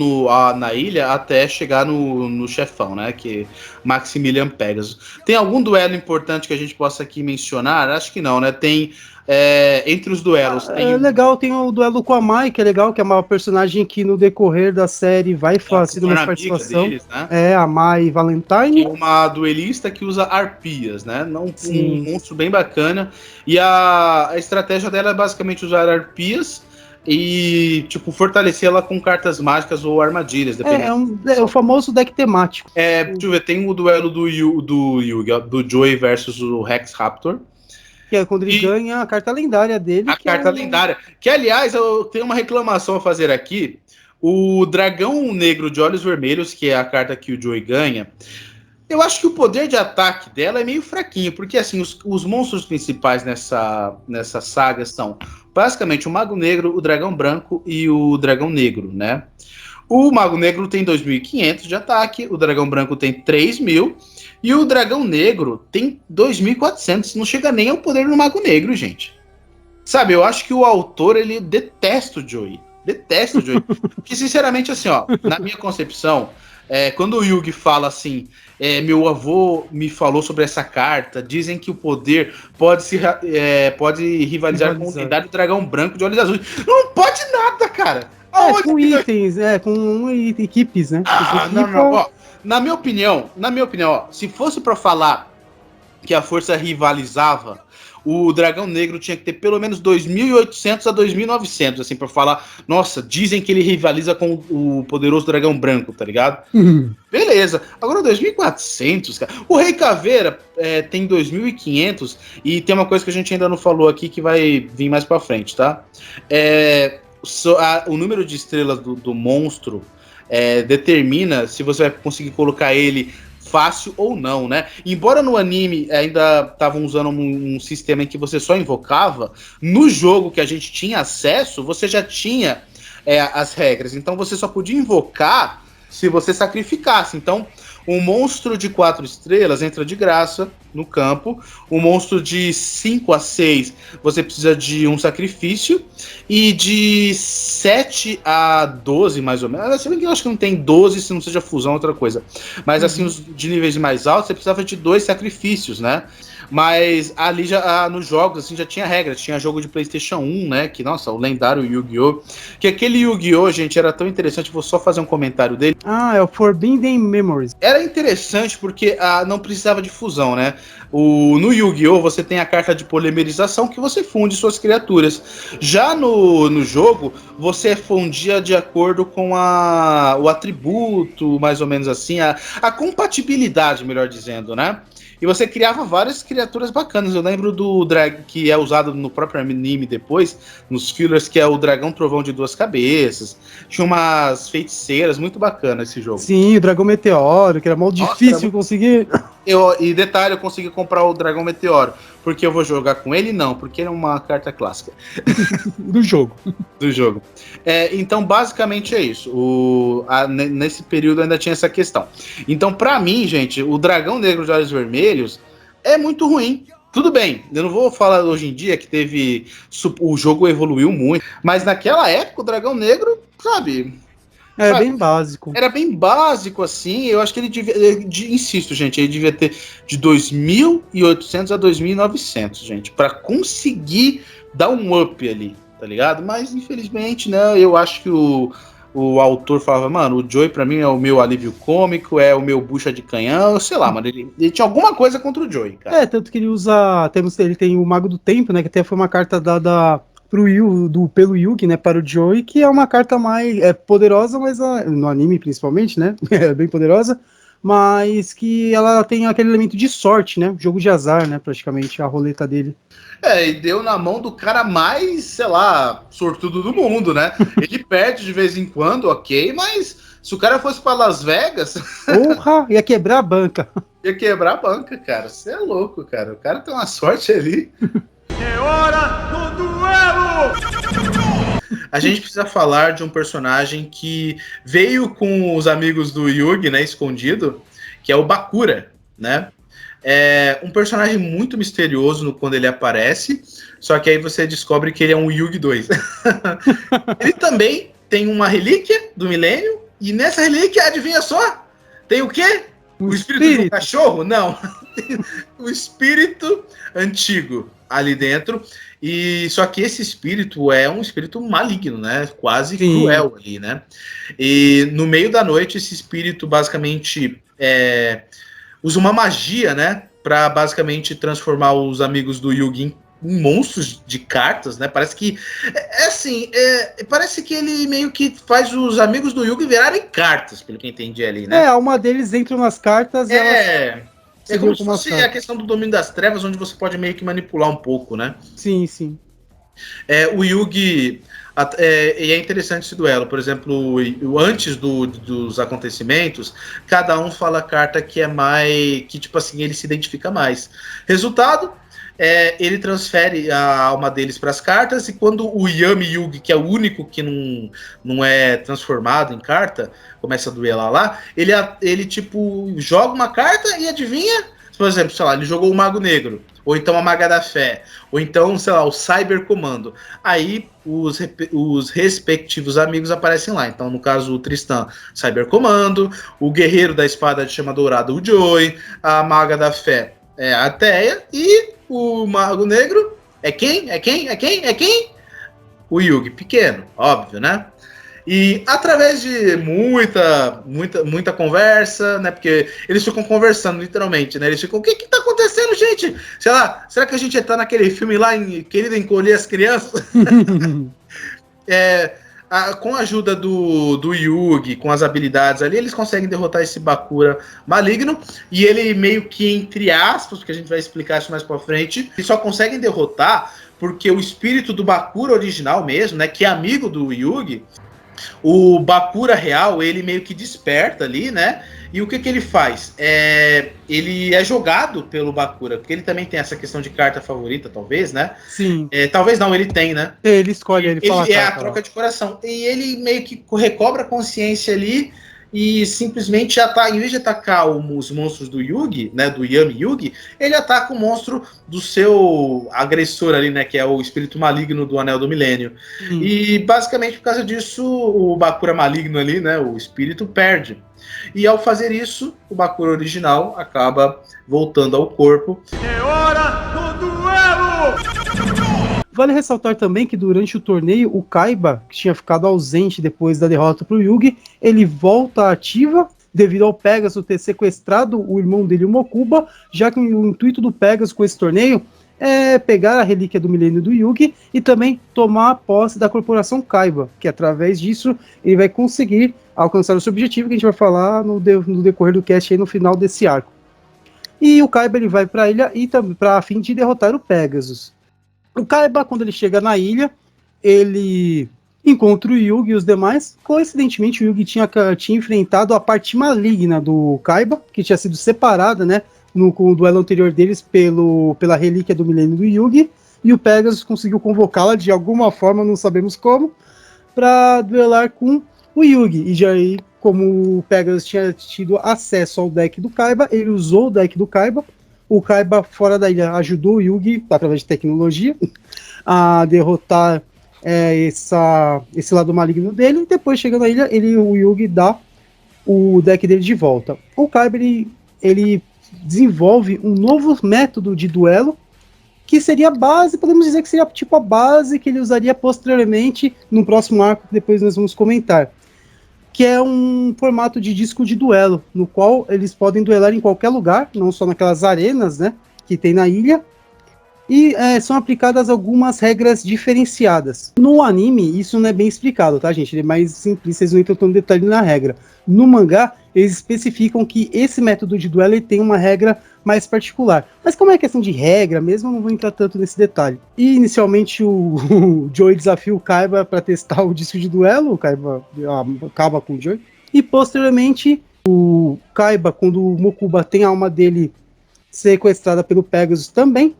Speaker 4: na ilha até chegar no chefão, né? Que é Maximilian Pegasus. Tem algum duelo importante que a gente possa aqui mencionar? Acho que não, né? Tem. Entre os duelos.
Speaker 3: É legal, tem o duelo com a Mai, que é legal, que é uma personagem que no decorrer da série vai fazer uma participação. Deles, né? A Mai Valentine.
Speaker 4: Que é uma duelista que usa arpias, né? Um monstro bem bacana. E a estratégia dela é basicamente usar arpias e, tipo, fortalecer ela com cartas mágicas ou armadilhas, dependendo.
Speaker 3: É o famoso deck temático.
Speaker 4: Deixa eu ver, tem o duelo do Joey versus o Rex Raptor.
Speaker 3: Que é quando ele ganha a carta lendária dele.
Speaker 4: A carta lendária. Que, aliás, eu tenho uma reclamação a fazer aqui. O Dragão Negro de Olhos Vermelhos, que é a carta que o Joey ganha, eu acho que o poder de ataque dela é meio fraquinho, porque assim, os monstros principais nessa saga são basicamente o Mago Negro, o Dragão Branco e o Dragão Negro, né? O Mago Negro tem 2.500 de ataque, o Dragão Branco tem 3.000 e o Dragão Negro tem 2.400. Não chega nem ao poder do Mago Negro, gente. Sabe, eu acho que o autor, ele detesta o Joey. Detesta o Joey. Porque, sinceramente, assim, ó, na minha concepção, quando o Yugi fala assim, meu avô me falou sobre essa carta, dizem que o poder pode rivalizar com a unidade do Dragão Branco de Olhos Azuis. Não pode nada, cara!
Speaker 3: Com itens, com equipes, né?
Speaker 4: Não. Ó, na minha opinião, ó, se fosse pra falar que a força rivalizava, o Dragão Negro tinha que ter pelo menos 2.800 a 2.900, assim, pra falar, nossa, dizem que ele rivaliza com o poderoso Dragão Branco, tá ligado? Beleza. Agora 2.400, cara. O Rei Caveira tem 2.500 e tem uma coisa que a gente ainda não falou aqui que vai vir mais pra frente, tá? O número de estrelas do monstro determina se você vai conseguir colocar ele fácil ou não, né? Embora no anime ainda estavam usando um sistema em que você só invocava, no jogo que a gente tinha acesso, você já tinha as regras. Então você só podia invocar se você sacrificasse. Então, um monstro de 4 estrelas entra de graça no campo. Um monstro de 5 a 6, você precisa de um sacrifício. E de 7 a 12, mais ou menos. Se bem que eu acho que não tem 12, se não seja fusão, outra coisa. Mas assim, os de níveis mais altos, você precisava de 2 sacrifícios, né? Mas ali já nos jogos assim já tinha regras, tinha jogo de PlayStation 1, né? Que, nossa, o lendário Yu-Gi-Oh! Que aquele Yu-Gi-Oh! Gente, era tão interessante, vou só fazer um comentário dele.
Speaker 3: É o Forbidden Memories.
Speaker 4: Era interessante porque não precisava de fusão, né? No Yu-Gi-Oh! Você tem a carta de polimerização que você funde suas criaturas. Já no jogo, você fundia de acordo com o atributo, mais ou menos assim, a compatibilidade, melhor dizendo, né? E você criava várias criaturas bacanas. Eu lembro do drag que é usado no próprio anime depois, nos fillers, que é o Dragão Trovão de 2 cabeças. Tinha umas feiticeiras, muito bacana esse jogo.
Speaker 3: Sim, o Dragão Meteoro, que era mal difícil conseguir.
Speaker 4: E detalhe, eu consegui comprar o Dragão Meteoro. Porque eu vou jogar com ele? Não, porque ele é uma carta clássica.
Speaker 3: Do jogo.
Speaker 4: Então, basicamente é isso. Nesse período ainda tinha essa questão. Então, pra mim, gente, o Dragão Negro de Olhos Vermelhos é muito ruim. Tudo bem, eu não vou falar hoje em dia que o jogo evoluiu muito, mas naquela época o Dragão Negro, sabe...
Speaker 3: Bem básico.
Speaker 4: Era bem básico, assim. Eu acho que ele insisto, gente, ele devia ter de 2.800 a 2.900, gente, pra conseguir dar um up ali, tá ligado? Mas, infelizmente, né, eu acho que o autor falava, mano, o Joey pra mim é o meu alívio cômico, é o meu bucha de canhão, sei lá, mano, ele tinha alguma coisa contra o Joey, cara.
Speaker 3: Tanto que ele usa, ele tem o Mago do Tempo, né, que até foi uma carta dada pelo Yugi, né, para o Joey, que é uma carta mais poderosa, mas no anime principalmente, né, é bem poderosa, mas que ela tem aquele elemento de sorte, né, jogo de azar, né, praticamente, a roleta dele.
Speaker 4: E deu na mão do cara mais, sei lá, sortudo do mundo, né, ele perde de vez em quando, ok, mas se o cara fosse para Las Vegas...
Speaker 3: Porra, ia quebrar a banca.
Speaker 4: Ia quebrar a banca, cara, você é louco, cara, o cara tem uma sorte ali.
Speaker 2: É hora do duelo!
Speaker 4: A gente precisa falar de um personagem que veio com os amigos do Yugi, né, escondido, que é o Bakura, né? É um personagem muito misterioso quando ele aparece, só que aí você descobre que ele é um Yugi 2. Ele também tem uma relíquia do milênio, e nessa relíquia, adivinha só? Tem o quê? O espírito de um cachorro? Não. O espírito antigo ali dentro. E só que esse espírito é um espírito maligno, né? Quase cruel ali, né? E no meio da noite, esse espírito basicamente usa uma magia, né? Para basicamente transformar os amigos do Yugi em monstros de cartas, né? Parece que parece que ele meio que faz os amigos do Yugi virarem cartas, pelo que eu entendi ali, né?
Speaker 3: Uma deles entra nas cartas.
Speaker 4: É como se fosse a questão do domínio das trevas, onde você pode meio que manipular um pouco, né?
Speaker 3: Sim, sim.
Speaker 4: O Yugi. E é interessante esse duelo. Por exemplo, antes dos acontecimentos, cada um fala a carta que é mais. Que, tipo assim, ele se identifica mais. Resultado. Ele transfere a alma deles para as cartas, e quando o Yami Yugi, que é o único que não é transformado em carta, começa a duelar lá, ele tipo joga uma carta e adivinha, por exemplo, sei lá, ele jogou o Mago Negro, ou então a Maga da Fé, ou então, sei lá, o Cyber Comando. Aí os respectivos amigos aparecem lá. Então, no caso, o Tristan, Cyber Comando, o Guerreiro da Espada de Chama Dourada, o Joey, a Maga da Fé, a Teia, e o Mago Negro é quem? O Yugi, pequeno, óbvio, né? E através de muita conversa, né? Porque eles ficam conversando, literalmente, né? Eles ficam, o que tá acontecendo, gente? Sei lá, será que a gente tá naquele filme lá, Querido Encolher as Crianças? Com a ajuda do Yugi, com as habilidades ali, eles conseguem derrotar esse Bakura maligno, e ele meio que, entre aspas, porque a gente vai explicar isso mais pra frente, eles só conseguem derrotar porque o espírito do Bakura original mesmo, né, que é amigo do Yugi, o Bakura real, ele meio que desperta ali, né? E o que ele faz? Ele é jogado pelo Bakura, porque ele também tem essa questão de carta favorita, talvez, né?
Speaker 3: Sim.
Speaker 4: Talvez não, ele tem, né?
Speaker 3: Ele escolhe, ele fala.
Speaker 4: É a troca de coração. E ele meio que recobra a consciência ali e simplesmente em vez de atacar os monstros do Yugi, né? Do Yami Yugi, ele ataca o monstro do seu agressor ali, né? Que é o espírito maligno do Anel do Milênio. E basicamente por causa disso, o Bakura maligno ali, né? O espírito perde. E ao fazer isso, o Bakura original acaba voltando ao corpo.
Speaker 2: É hora do duelo!
Speaker 3: Vale ressaltar também que durante o torneio, o Kaiba, que tinha ficado ausente depois da derrota para o Yugi, ele volta ativa devido ao Pegasus ter sequestrado o irmão dele, o Mokuba, já que o intuito do Pegasus com esse torneio é pegar a relíquia do milênio do Yugi e também tomar a posse da corporação Kaiba, que através disso ele vai conseguir alcançar o seu objetivo, que a gente vai falar no decorrer do cast aí no final desse arco. E o Kaiba ele vai para a ilha e para a fim de derrotar o Pegasus. O Kaiba, quando ele chega na ilha, ele encontra o Yugi e os demais. Coincidentemente, o Yugi tinha enfrentado a parte maligna do Kaiba, que tinha sido separada, né, com o duelo anterior deles pela relíquia do milênio do Yugi, e o Pegasus conseguiu convocá-la de alguma forma, não sabemos como, para duelar com o Yugi. E já aí, como o Pegasus tinha tido acesso ao deck do Kaiba, ele usou o deck do Kaiba. O Kaiba, fora da ilha, ajudou o Yugi, através de tecnologia, a derrotar esse lado maligno dele. E depois, chegando na ilha, o Yugi dá o deck dele de volta. O Kaiba, ele desenvolve um novo método de duelo, que seria a base, podemos dizer que seria tipo a base que ele usaria posteriormente no próximo arco, que depois nós vamos comentar. Que é um formato de disco de duelo, no qual eles podem duelar em qualquer lugar, não só naquelas arenas, né, que tem na ilha, e são aplicadas algumas regras diferenciadas. No anime, isso não é bem explicado, tá, gente? Ele é mais simples, vocês não entram tão detalhe na regra. No mangá, eles especificam que esse método de duelo ele tem uma regra mais particular. Mas como é questão de regra mesmo, eu não vou entrar tanto nesse detalhe. E inicialmente o Joey desafia o Kaiba para testar o disco de duelo, o Kaiba acaba com o Joey. E posteriormente, o Kaiba, quando o Mokuba tem a alma dele sequestrada pelo Pegasus também,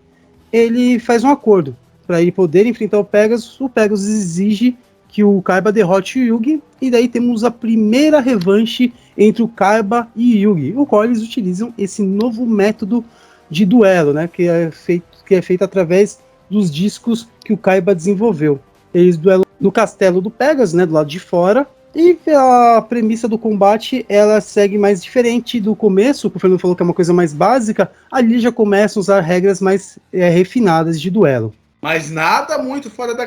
Speaker 3: ele faz um acordo para ele poder enfrentar o Pegasus exige que o Kaiba derrote o Yugi, e daí temos a primeira revanche entre o Kaiba e o Yugi, o qual eles utilizam esse novo método de duelo, né, que é feito através dos discos que o Kaiba desenvolveu. Eles duelam no castelo do Pegasus, né, do lado de fora, e a premissa do combate, ela segue mais diferente do começo, o Fernando falou que é uma coisa mais básica, ali já começam a usar regras mais refinadas de duelo.
Speaker 4: Mas nada muito fora da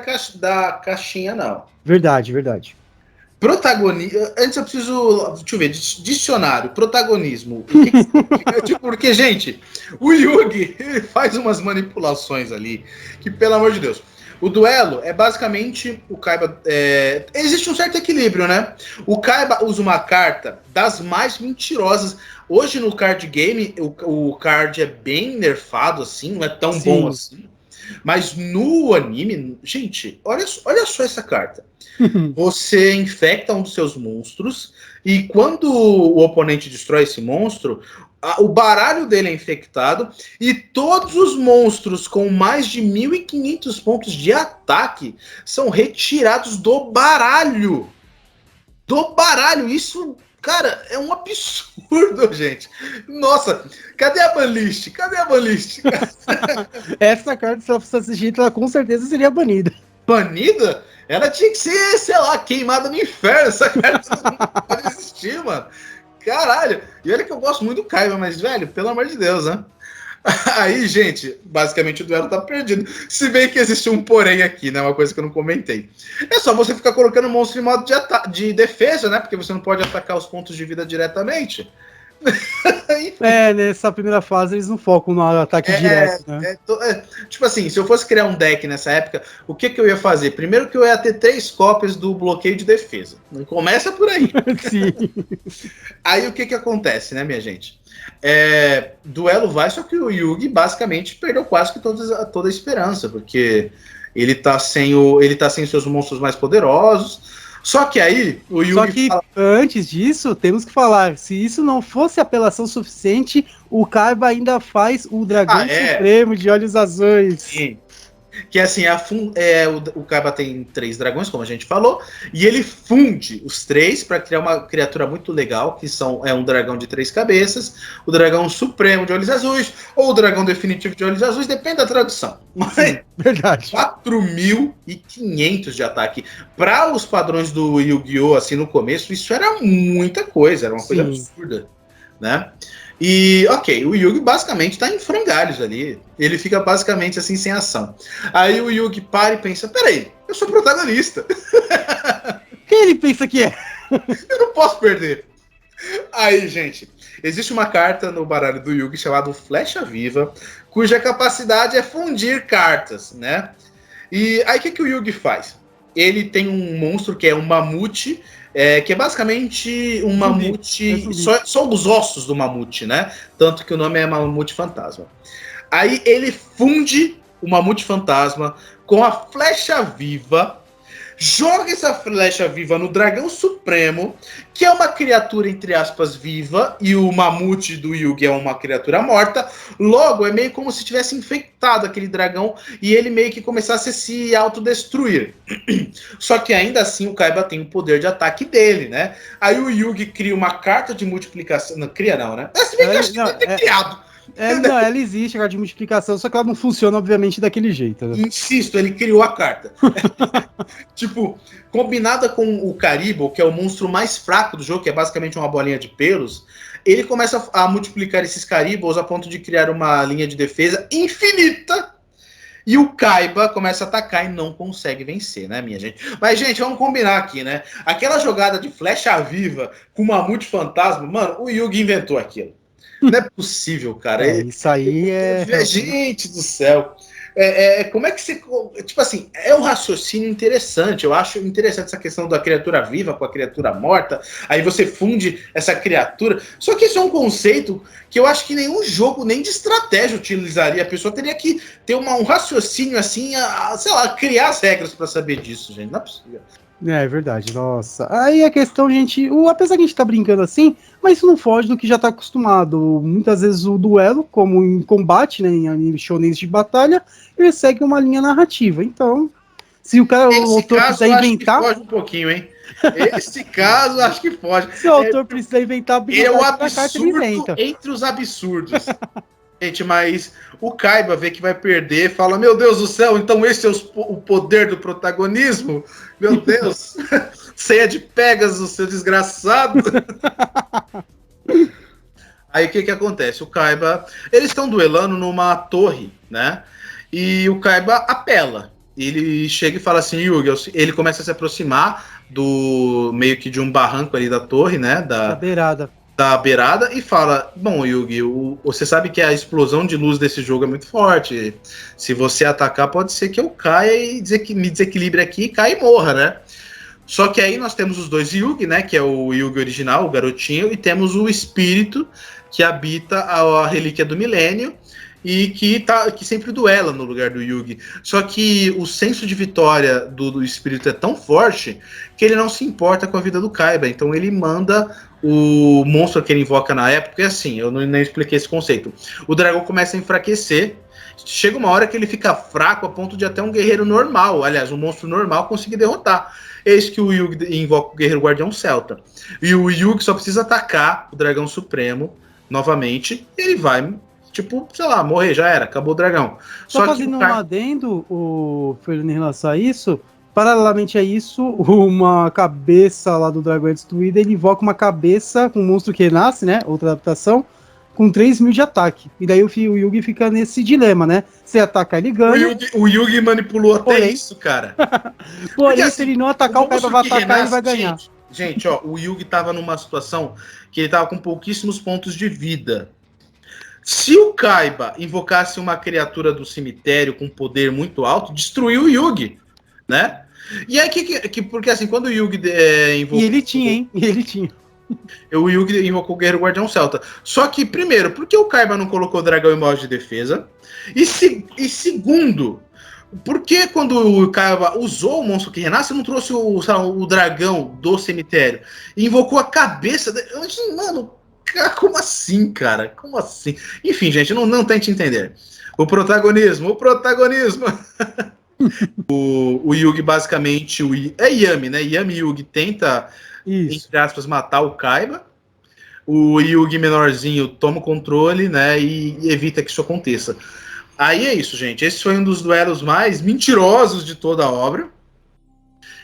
Speaker 4: caixinha, não.
Speaker 3: Verdade.
Speaker 4: Protagonista. Antes eu preciso. Deixa eu ver. Dicionário. Protagonismo. Porque, gente, o Yugi ele faz umas manipulações ali. Que, pelo amor de Deus. O duelo é basicamente o Kaiba. Existe um certo equilíbrio, né? O Kaiba usa uma carta das mais mentirosas. Hoje no card game, o card é bem nerfado assim, não é tão bom assim. Mas no anime, gente, olha só essa carta. Você infecta um dos seus monstros e quando o oponente destrói esse monstro, o baralho dele é infectado e todos os monstros com mais de 1.500 pontos de ataque são retirados do baralho. Isso, cara, é um absurdo, gente. Nossa, cadê a banlist?
Speaker 3: Essa carta, se ela fosse assistida, ela com certeza seria banida.
Speaker 4: Banida? Ela tinha que ser, sei lá, queimada no inferno. Essa carta não pode existir, mano. Caralho. E olha que eu gosto muito do Kaiba, mas, velho, pelo amor de Deus, né? Aí, gente, basicamente o duelo tá perdido. Se bem que existe um porém aqui, né? Uma coisa que eu não comentei. É só você ficar colocando o monstro em modo de defesa, né? Porque você não pode atacar os pontos de vida diretamente.
Speaker 3: Nessa primeira fase eles não focam no ataque direto, né?
Speaker 4: Tipo assim, se eu fosse criar um deck nessa época, o que eu ia fazer? Primeiro que eu ia ter 3 cópias do bloqueio de defesa. Não começa por aí.
Speaker 3: Sim.
Speaker 4: Aí o que acontece, né, minha gente? Duelo vai, só que o Yugi basicamente perdeu quase que toda a esperança, porque ele tá sem seus monstros mais poderosos. Só que aí o Yugi.
Speaker 3: Só que antes disso, temos que falar: se isso não fosse apelação suficiente, o Kaiba ainda faz o Dragão Supremo de Olhos Azuis.
Speaker 4: Sim. Que assim, o Kaiba tem 3 dragões, como a gente falou, e ele funde os 3 para criar uma criatura muito legal, que é um dragão de 3 cabeças, o dragão supremo de olhos azuis, ou o dragão definitivo de olhos azuis, depende da tradução. Mas,
Speaker 3: sim, verdade.
Speaker 4: 4.500 de ataque. Para os padrões do Yu-Gi-Oh! Assim, no começo, isso era muita coisa, era uma coisa absurda, né? E, ok, o Yugi basicamente tá em frangalhos ali. Ele fica basicamente assim, sem ação. Aí o Yugi para e pensa, peraí, eu sou protagonista.
Speaker 3: Quem ele pensa que é?
Speaker 4: Eu não posso perder. Aí, gente, existe uma carta no baralho do Yugi chamada Flecha Viva, cuja capacidade é fundir cartas, né? E aí o que o Yugi faz? Ele tem um monstro que é um mamute, que é basicamente um mamute, só os ossos do mamute, né? Tanto que o nome é Mamute Fantasma. Aí ele funde o Mamute Fantasma com a Flecha Viva, joga essa Flecha Viva no Dragão Supremo, que é uma criatura, entre aspas, viva, e o mamute do Yugi é uma criatura morta. Logo, é meio como se tivesse infectado aquele dragão e ele meio que começasse a se autodestruir. Só que ainda assim o Kaiba tem o poder de ataque dele, né? Aí o Yugi cria uma carta de multiplicação. Não, cria não, né? Se bem que acho que deve ter criado.
Speaker 3: Não, ela existe, a carta de multiplicação, só que ela não funciona, obviamente, daquele jeito. Né?
Speaker 4: Insisto, ele criou a carta. Tipo, combinada com o Karibo, que é o monstro mais fraco do jogo, que é basicamente uma bolinha de pelos, ele começa a multiplicar esses Karibos a ponto de criar uma linha de defesa infinita. E o Kaiba começa a atacar e não consegue vencer, né, minha gente? Mas, gente, vamos combinar aqui, né? Aquela jogada de flecha viva com mamute fantasma, mano, o Yugi inventou aquilo. Não é possível, cara.
Speaker 3: Isso aí
Speaker 4: Gente do céu. Como é que você... Tipo assim, é um raciocínio interessante. Eu acho interessante essa questão da criatura viva com a criatura morta. Aí você funde essa criatura. Só que isso é um conceito que eu acho que nenhum jogo, nem de estratégia utilizaria. A pessoa teria que ter um raciocínio assim, sei lá, criar as regras para saber disso, gente. Não é possível.
Speaker 3: É verdade, nossa. Aí a questão, gente, apesar que a gente tá brincando assim, mas isso não foge do que já tá acostumado. Muitas vezes o duelo, como em combate, né, em anime shonens de batalha, ele segue uma linha narrativa. Então, se o cara, o
Speaker 4: Esse
Speaker 3: autor
Speaker 4: caso
Speaker 3: precisar
Speaker 4: eu acho que
Speaker 3: inventar,
Speaker 4: foge um pouquinho, hein? Esse caso eu acho que foge.
Speaker 3: se o autor precisar inventar
Speaker 4: É o
Speaker 3: habilidade da carta, ele
Speaker 4: absurdo
Speaker 3: inventa.
Speaker 4: entre os absurdos. Gente, mas o Kaiba vê que vai perder, fala: Meu Deus do céu, então esse é o poder do protagonismo? Meu Deus, você é de Pegasus, seu desgraçado. Aí o que acontece? O Kaiba, eles estão duelando numa torre, né? E o Kaiba apela. Ele chega e fala assim: Yugi, ele começa a se aproximar do meio que de um barranco ali da torre, né?
Speaker 3: Da beirada.
Speaker 4: Da beirada e fala: Bom, Yugi, você sabe que a explosão de luz desse jogo é muito forte. Se você atacar, pode ser que eu caia e me desequilibre aqui e caia e morra, né? Só que aí nós temos os dois Yugi, né? Que é o Yugi original, o garotinho, e temos o espírito que habita a relíquia do milênio e que sempre duela no lugar do Yugi. Só que o senso de vitória do espírito é tão forte que ele não se importa com a vida do Kaiba. Então ele manda o monstro que ele invoca na época, é assim, eu nem expliquei esse conceito. O dragão começa a enfraquecer, chega uma hora que ele fica fraco a ponto de até um guerreiro normal, aliás, um monstro normal conseguir derrotar. Eis que o Yugi invoca o Guerreiro Guardião Celta. E o Yugi só precisa atacar o Dragão Supremo novamente, e ele vai, tipo, sei lá, morrer, já era, acabou o dragão.
Speaker 3: Só fazendo um adendo, Fernando, em relação a isso, paralelamente a isso, uma cabeça lá do dragão é destruída, ele invoca uma cabeça com um monstro que renasce, né? Outra adaptação, com 3.000 de ataque. E daí o Yugi fica nesse dilema, né? Se atacar, ele ganha.
Speaker 4: O Yugi manipulou até isso, cara.
Speaker 3: Porém, assim, se ele não atacar, o Kaiba vai atacar e vai ganhar.
Speaker 4: Gente, ó, o Yugi tava numa situação que ele tava com pouquíssimos pontos de vida. Se o Kaiba invocasse uma criatura do cemitério com poder muito alto, destruiu o Yugi, né? E aí, porque assim, quando o Yugi invocou...
Speaker 3: E ele tinha, hein? E ele tinha.
Speaker 4: O Yugi invocou o Guerreiro Guardião Celta. Só que, primeiro, por que o Kaiba não colocou o dragão em modo de defesa? E segundo, por que quando o Kaiba usou o monstro que renasce, não trouxe o dragão do cemitério? E invocou a cabeça... Mano, como assim, cara? Como assim? Enfim, gente, não tente entender. O protagonismo. o Yugi, basicamente, é Yami, né? Yami Yugi tenta, entre aspas, matar o Kaiba. O Yugi menorzinho toma o controle, né? E evita que isso aconteça. Aí é isso, gente. Esse foi um dos duelos mais mentirosos de toda a obra.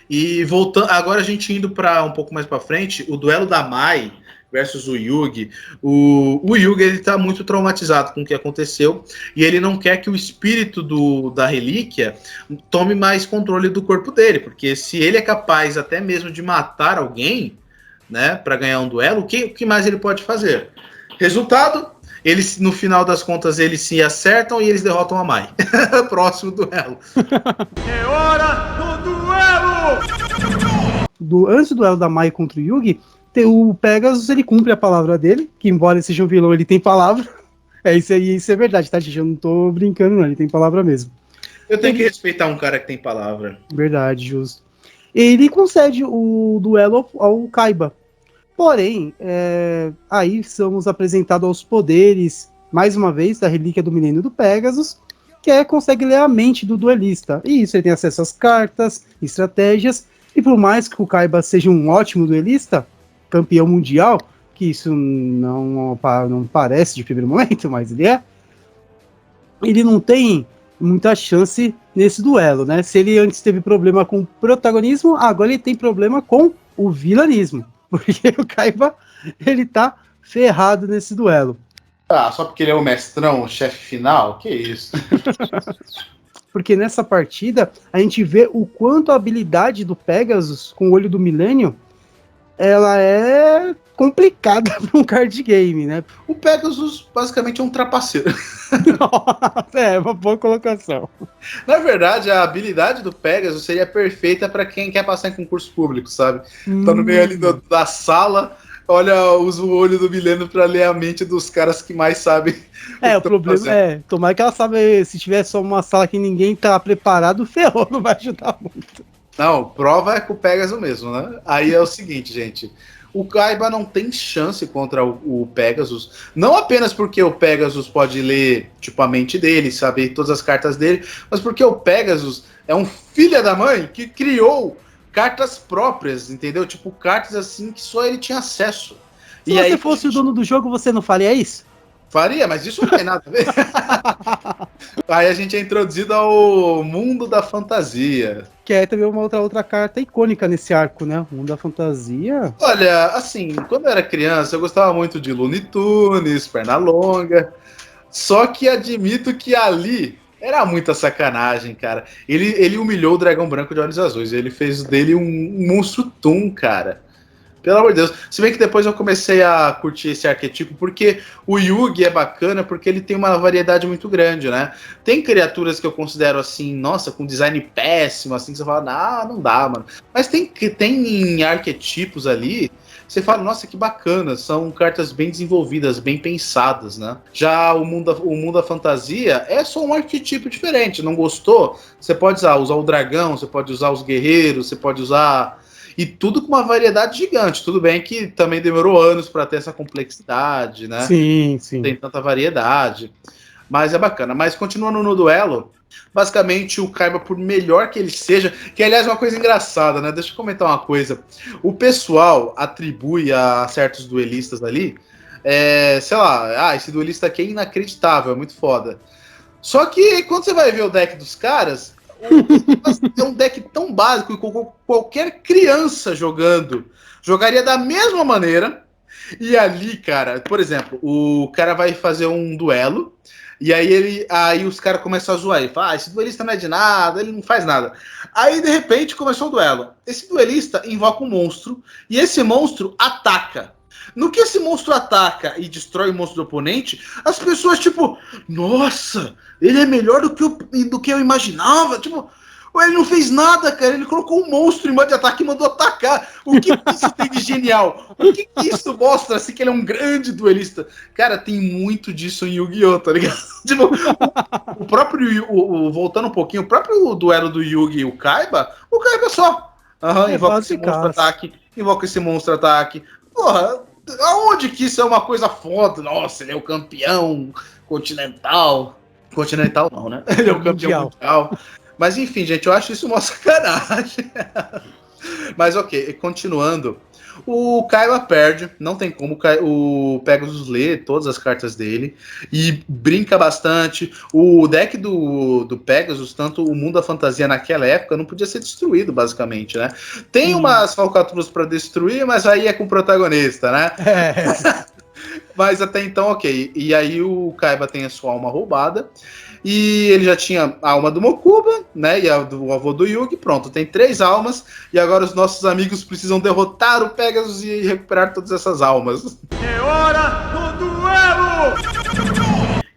Speaker 4: E voltando, agora a gente indo para um pouco mais para frente, o duelo da Mai versus o Yugi. O Yugi, ele tá muito traumatizado com o que aconteceu e ele não quer que o espírito da relíquia tome mais controle do corpo dele, porque se ele é capaz até mesmo de matar alguém, né, para ganhar um duelo, o que mais ele pode fazer? Resultado, eles, no final das contas, eles se acertam e eles derrotam a Mai. Próximo duelo.
Speaker 2: É hora do duelo!
Speaker 3: Antes do duelo da Mai contra o Yugi, o Pegasus, ele cumpre a palavra dele, que embora ele seja um vilão, ele tem palavra. Isso é verdade, tá, gente? Eu não tô brincando, não. Ele tem palavra mesmo.
Speaker 4: Eu tenho que respeitar um cara que tem palavra.
Speaker 3: Verdade, justo. Ele concede o duelo ao Kaiba. Porém, aí somos apresentados aos poderes, mais uma vez, da relíquia do milênio do Pegasus, que consegue ler a mente do duelista. E isso, ele tem acesso às cartas, estratégias, e por mais que o Kaiba seja um ótimo duelista, campeão mundial, que isso não parece de primeiro momento, mas ele não tem muita chance nesse duelo, né? Se ele antes teve problema com o protagonismo, agora ele tem problema com o vilanismo, porque o Kaiba, ele tá ferrado nesse duelo.
Speaker 4: Ah, só porque ele é o mestrão, o chefe final? Que isso?
Speaker 3: Porque nessa partida, a gente vê o quanto a habilidade do Pegasus com o olho do milênio ela é complicada para um card game, né?
Speaker 4: O Pegasus basicamente é um trapaceiro.
Speaker 3: É uma boa colocação.
Speaker 4: Na verdade, a habilidade do Pegasus seria perfeita para quem quer passar em concurso público, sabe? Tá no meio ali da sala, usa o olho do milênio para ler a mente dos caras que mais sabem.
Speaker 3: O problema tomara que ela sabe, se tiver só uma sala que ninguém tá preparado, ferrou, não vai ajudar muito.
Speaker 4: Não, prova é com o Pegasus mesmo, né? Aí é o seguinte, gente. O Kaiba não tem chance contra o Pegasus. Não apenas porque o Pegasus pode ler tipo, a mente dele, saber todas as cartas dele, mas porque o Pegasus é um filho da mãe que criou cartas próprias, entendeu? Tipo, cartas assim que só ele tinha acesso.
Speaker 3: Se você fosse o dono do jogo, você não faria isso?
Speaker 4: Faria, mas isso não tem nada a ver. Aí a gente é introduzido ao mundo da fantasia.
Speaker 3: Que é também uma outra carta icônica nesse arco, né? O mundo da fantasia.
Speaker 4: Olha, assim, quando eu era criança, eu gostava muito de Looney Tunes, Pernalonga. Só que admito que ali era muita sacanagem, cara. Ele humilhou o dragão branco de olhos azuis. Ele fez dele um monstro Toon, cara. Pelo amor de Deus. Se bem que depois eu comecei a curtir esse arquetipo, porque o Yugi é bacana, porque ele tem uma variedade muito grande, né? Tem criaturas que eu considero assim, nossa, com design péssimo, assim, que você fala, não dá, mano. Mas tem arquetipos ali, você fala, nossa, que bacana, são cartas bem desenvolvidas, bem pensadas, né? Já o mundo da fantasia é só um arquetipo diferente, não gostou? Você pode usar o dragão, você pode usar os guerreiros, você pode usar... E tudo com uma variedade gigante. Tudo bem que também demorou anos para ter essa complexidade, né?
Speaker 3: Sim, sim.
Speaker 4: Tem tanta variedade. Mas é bacana. Mas continuando no duelo, basicamente o Kaiba, por melhor que ele seja, que aliás é uma coisa engraçada, né? Deixa eu comentar uma coisa. O pessoal atribui a certos duelistas ali, sei lá, esse duelista aqui é inacreditável, é muito foda. Só que quando você vai ver o deck dos caras, é um deck tão básico que qualquer criança jogaria da mesma maneira. E ali, cara, por exemplo, o cara vai fazer um duelo e aí os caras começam a zoar. Ele fala, esse duelista não é de nada, ele não faz nada. Aí, de repente, começou o duelo. Esse duelista invoca um monstro e esse monstro ataca. No que esse monstro ataca e destrói o monstro do oponente, as pessoas, tipo, nossa, ele é melhor do que eu imaginava. Tipo, ele não fez nada, cara. Ele colocou um monstro em modo de ataque e mandou atacar. O que isso tem de genial? O que isso mostra, assim, que ele é um grande duelista? Cara, tem muito disso em Yu-Gi-Oh!, tá ligado? Tipo, o próprio, voltando um pouquinho, o próprio duelo do Yugi e o Kaiba só. Invoca esse monstro ataque, invoca esse monstro ataque. Porra, aonde que isso é uma coisa foda? Nossa, ele é o campeão continental. Continental não, né? Ele é o campeão mundial. Mas enfim, gente, eu acho isso uma sacanagem. Mas ok, continuando. O Kaiba perde, não tem como. O Pegasus lê todas as cartas dele e brinca bastante. O deck do Pegasus, tanto o mundo da fantasia naquela época, não podia ser destruído, basicamente, né? Tem umas falcatruas para destruir, mas aí é com o protagonista, né? Mas até então, ok. E aí o Kaiba tem a sua alma roubada. E ele já tinha a alma do Mokuba, né? E a do avô do Yugi. Pronto, tem 3 almas. E agora os nossos amigos precisam derrotar o Pegasus e recuperar todas essas almas.
Speaker 2: É hora do duelo!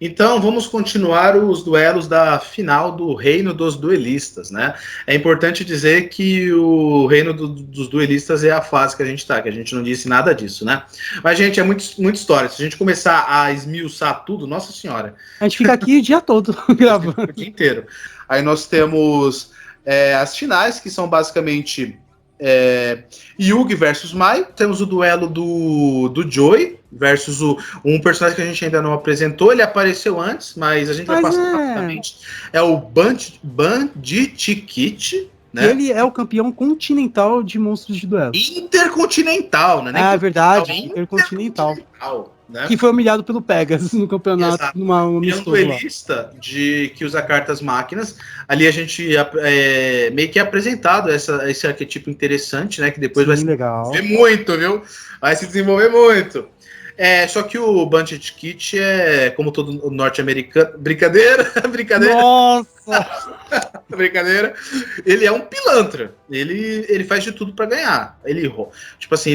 Speaker 4: Então vamos continuar os duelos da final do Reino dos Duelistas, né? É importante dizer que o Reino dos Duelistas é a fase que a gente tá, que a gente não disse nada disso, né? Mas, gente, é muita história. Se a gente começar a esmiuçar tudo, nossa senhora.
Speaker 3: A gente fica aqui o dia todo gravando.
Speaker 4: O dia inteiro. Aí nós temos as finais, que são basicamente Yugi versus Mai. Temos o duelo do Joey versus um personagem que a gente ainda não apresentou. Ele apareceu antes, mas a gente vai passar rapidamente. É o Bandit Kit, né?
Speaker 3: Ele é o campeão continental de monstros de duelo.
Speaker 4: Intercontinental, né?
Speaker 3: É verdade, intercontinental. Né? Que foi humilhado pelo Pegasus no campeonato. Numa
Speaker 4: é um duelista que usa cartas máquinas. Ali a gente meio que é apresentado esse arquetipo interessante, né? Que depois vai se desenvolver muito, viu? Vai se desenvolver muito. Só que o Bandit Kit é, como todo norte-americano... Brincadeira!
Speaker 3: Nossa!
Speaker 4: Brincadeira. Ele é um pilantra. Ele faz de tudo pra ganhar. Ele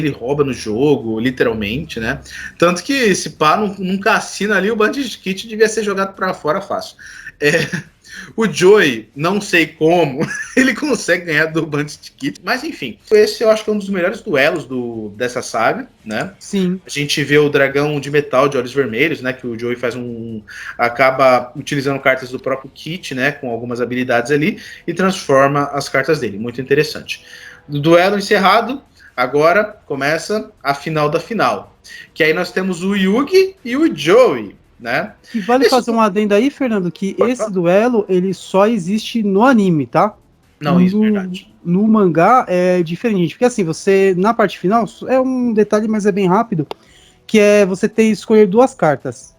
Speaker 4: rouba no jogo, literalmente, né? Tanto que, se pá, num cassino ali, o Bandit Kit devia ser jogado pra fora fácil. O Joey, não sei como, ele consegue ganhar do Bandit Kid, mas enfim. Esse eu acho que é um dos melhores duelos dessa saga, né?
Speaker 3: Sim.
Speaker 4: A gente vê o dragão de metal de olhos vermelhos, né? Que o Joey acaba utilizando cartas do próprio Kit, né? Com algumas habilidades ali, e transforma as cartas dele. Muito interessante. Do duelo encerrado, agora começa a final da final. Que aí nós temos o Yugi e o Joey, né?
Speaker 3: E vale fazer um adendo aí, Fernando, que esse duelo, ele só existe no anime, tá?
Speaker 4: Não, isso é verdade.
Speaker 3: No mangá é diferente, porque assim, você, na parte final, é um detalhe, mas é bem rápido, que é você ter escolher duas cartas.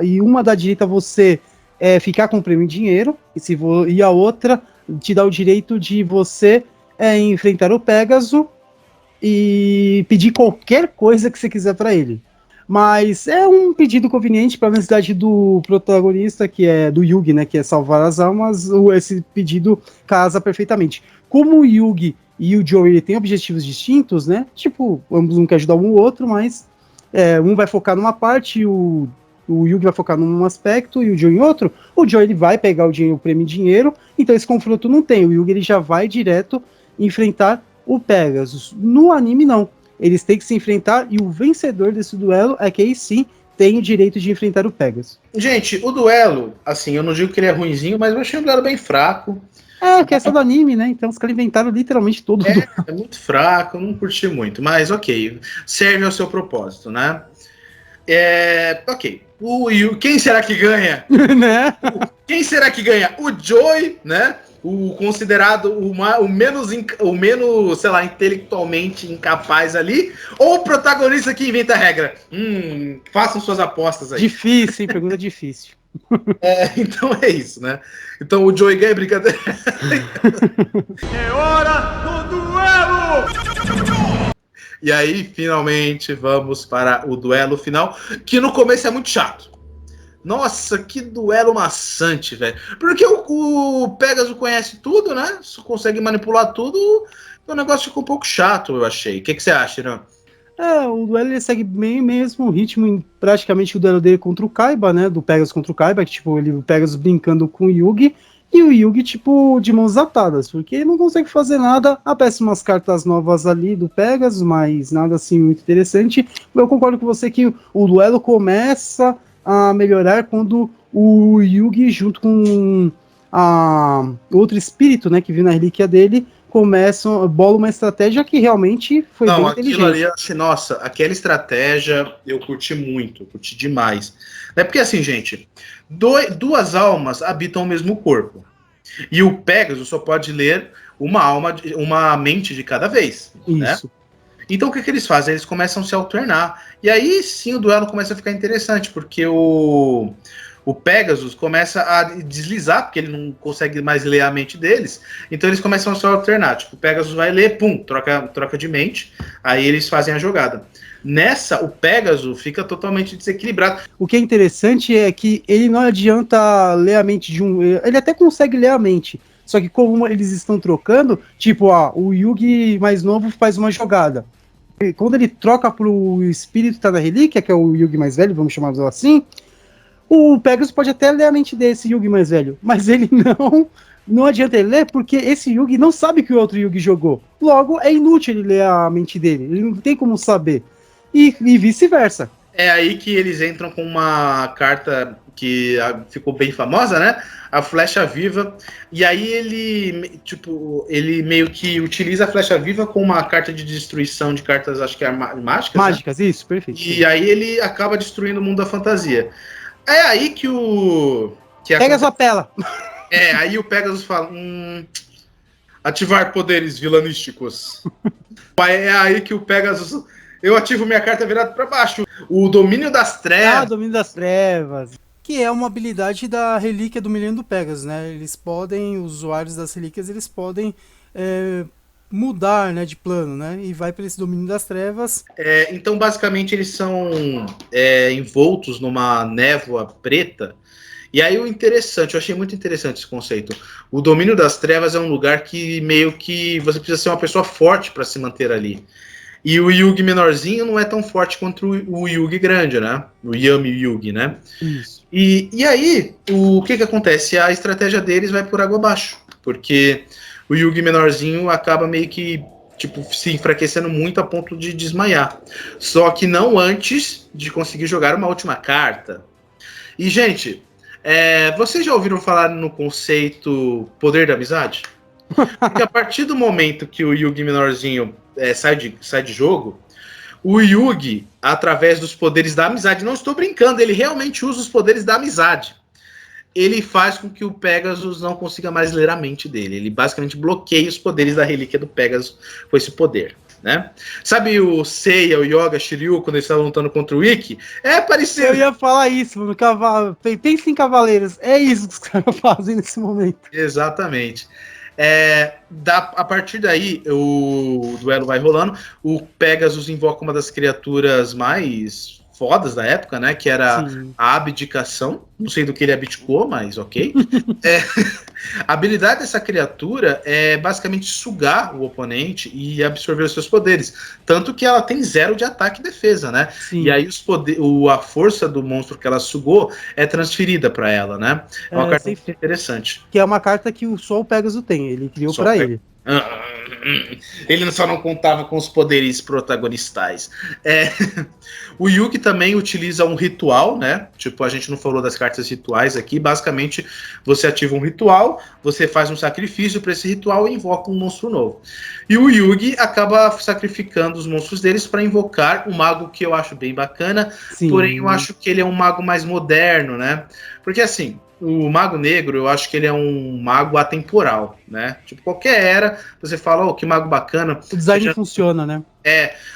Speaker 3: E uma da direita você ficar com o prêmio em dinheiro, e a outra te dá o direito de você enfrentar o Pégaso e pedir qualquer coisa que você quiser para ele. Mas é um pedido conveniente para a necessidade do protagonista, que é do Yugi, né, que é salvar as almas. Esse pedido casa perfeitamente. Como o Yugi e o Joey têm objetivos distintos, né, tipo, ambos um quer ajudar um outro, mas um vai focar numa parte, o Yugi vai focar num aspecto e o Joey em outro. O Joey ele vai pegar o prêmio em dinheiro, então esse confronto não tem. O Yugi ele já vai direto enfrentar o Pegasus. No anime, não. Eles têm que se enfrentar e o vencedor desse duelo é que aí sim tem o direito de enfrentar o Pegasus.
Speaker 4: Gente, o duelo, assim, eu não digo que ele é ruinzinho, mas eu achei um duelo bem fraco.
Speaker 3: É, a questão do anime, né? Então os caras inventaram literalmente todo o duelo.
Speaker 4: É muito fraco, eu não curti muito, mas ok, serve ao seu propósito, né? Ok. Quem será que ganha?
Speaker 3: Né?
Speaker 4: Quem será que ganha? O Joey, né? O considerado o menos, sei lá, intelectualmente incapaz ali, ou o protagonista que inventa a regra? Façam suas apostas aí.
Speaker 3: Difícil, hein? Pergunta difícil.
Speaker 4: Então é isso, né? Então o Joey ganha, brincadeira.
Speaker 2: É hora do duelo!
Speaker 4: E aí, finalmente, vamos para o duelo final, que no começo é muito chato. Nossa, que duelo maçante, velho. Porque o Pegasus conhece tudo, né? Consegue manipular tudo. O negócio ficou um pouco chato, eu achei. O que você acha, Irã?
Speaker 3: O duelo ele segue bem mesmo o ritmo, praticamente o duelo dele contra o Kaiba, né? Do Pegasus contra o Kaiba, que tipo, o Pegasus brincando com o Yugi, e o Yugi, tipo, de mãos atadas, porque ele não consegue fazer nada. Aparecem umas cartas novas ali do Pegasus, mas nada assim muito interessante. Eu concordo com você que o duelo começa a melhorar quando o Yugi, junto com outro espírito, né, que viu na relíquia dele, bola uma estratégia que realmente foi bem inteligente.
Speaker 4: Aquilo ali, nossa, aquela estratégia eu curti muito, eu curti demais. É porque assim, gente, duas almas habitam o mesmo corpo. E o Pegasus só pode ler uma mente de cada vez.
Speaker 3: Isso.
Speaker 4: Né? Então o que eles fazem? Eles começam a se alternar. E aí sim o duelo começa a ficar interessante, porque o Pegasus começa a deslizar, porque ele não consegue mais ler a mente deles. Então eles começam a se alternar. Tipo, o Pegasus vai ler, pum, troca de mente. Aí eles fazem a jogada. Nessa, o Pegasus fica totalmente desequilibrado.
Speaker 3: O que é interessante é que ele não adianta ler a mente de um... Ele até consegue ler a mente. Só que como eles estão trocando, tipo, o Yugi mais novo faz uma jogada. E quando ele troca pro espírito que tá na relíquia, que é o Yugi mais velho, vamos chamar assim, o Pegasus pode até ler a mente desse Yugi mais velho, mas ele não adianta ele ler, porque esse Yugi não sabe que o outro Yugi jogou. Logo, é inútil ele ler a mente dele, ele não tem como saber. E vice-versa.
Speaker 4: É aí que eles entram com uma carta que ficou bem famosa, né? A Flecha Viva. E aí ele meio que utiliza a Flecha Viva com uma carta de destruição de cartas, acho que é mágicas.
Speaker 3: Mágicas,
Speaker 4: né?
Speaker 3: Isso, perfeito.
Speaker 4: E aí ele acaba destruindo o mundo da fantasia. É aí que
Speaker 3: Pega sua tela.
Speaker 4: Aí o Pegasus fala, ativar poderes vilanísticos. É aí que o Pegasus... Eu ativo minha carta virada para baixo. O Domínio das Trevas.
Speaker 3: Domínio das Trevas. Que é uma habilidade da relíquia do Milênio do Pegasus, né? Eles podem, os usuários das relíquias, eles podem mudar, né, de plano, né? E vai para esse Domínio das Trevas.
Speaker 4: Então, basicamente, eles são envoltos numa névoa preta. E aí o interessante, eu achei muito interessante esse conceito. O Domínio das Trevas é um lugar que meio que você precisa ser uma pessoa forte para se manter ali. E o Yugi menorzinho não é tão forte quanto o Yugi grande, né? O Yami Yugi, né?
Speaker 3: Isso.
Speaker 4: E aí, o que acontece? A estratégia deles vai por água abaixo, porque o Yugi menorzinho acaba meio que tipo, se enfraquecendo muito a ponto de desmaiar. Só que não antes de conseguir jogar uma última carta. E, gente, vocês já ouviram falar no conceito poder da amizade? Porque a partir do momento que o Yugi menorzinho sai de jogo, o Yugi, através dos poderes da amizade, não estou brincando, ele realmente usa os poderes da amizade. Ele faz com que o Pegasus não consiga mais ler a mente dele. Ele basicamente bloqueia os poderes da relíquia do Pegasus com esse poder, né? Sabe o Seiya, o Yoga, Shiryu, quando eles estavam lutando contra o Ikki? É parecido.
Speaker 3: Eu ia falar isso, no cavalo. Pensa em cavaleiros. É isso que os caras fazem nesse momento.
Speaker 4: Exatamente. A partir daí, o duelo vai rolando. O Pegasus invoca uma das criaturas mais fodas da época, né? Que era a abdicação. Não sei do que ele abdicou, mas ok. A habilidade dessa criatura é basicamente sugar o oponente e absorver os seus poderes. Tanto que ela tem 0 de ataque e defesa, né? Sim. E aí a força do monstro que ela sugou é transferida para ela, né? É uma carta muito interessante.
Speaker 3: Que é uma carta que só o Pegasus tem. Ele criou para ele.
Speaker 4: Ele só não contava com os poderes protagonistais. O Yugi também utiliza um ritual, né? Tipo, a gente não falou das cartas rituais aqui. Basicamente, você ativa um ritual, você faz um sacrifício para esse ritual e invoca um monstro novo. E o Yugi acaba sacrificando os monstros deles para invocar um mago que eu acho bem bacana. Sim. Porém, eu acho que ele é um mago mais moderno, né? Porque assim, o Mago Negro, eu acho que ele é um mago atemporal, né? Tipo, qualquer era, você fala, que mago bacana.
Speaker 3: O design funciona, né?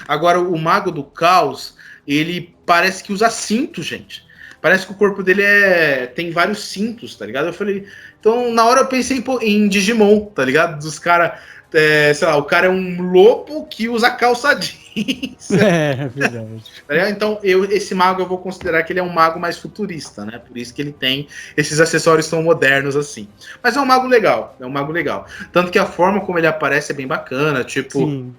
Speaker 4: Agora o Mago do Caos, ele parece que usa cinto, gente. Parece que o corpo dele tem vários cintos, tá ligado? Eu falei, então na hora eu pensei em Digimon, tá ligado? Dos caras, sei lá, o cara é um lobo que usa calça jeans.
Speaker 3: Verdade.
Speaker 4: Então, esse mago eu vou considerar que ele é um mago mais futurista, né? Por isso que ele tem esses acessórios tão modernos assim. Mas é um mago legal, Tanto que a forma como ele aparece é bem bacana, tipo,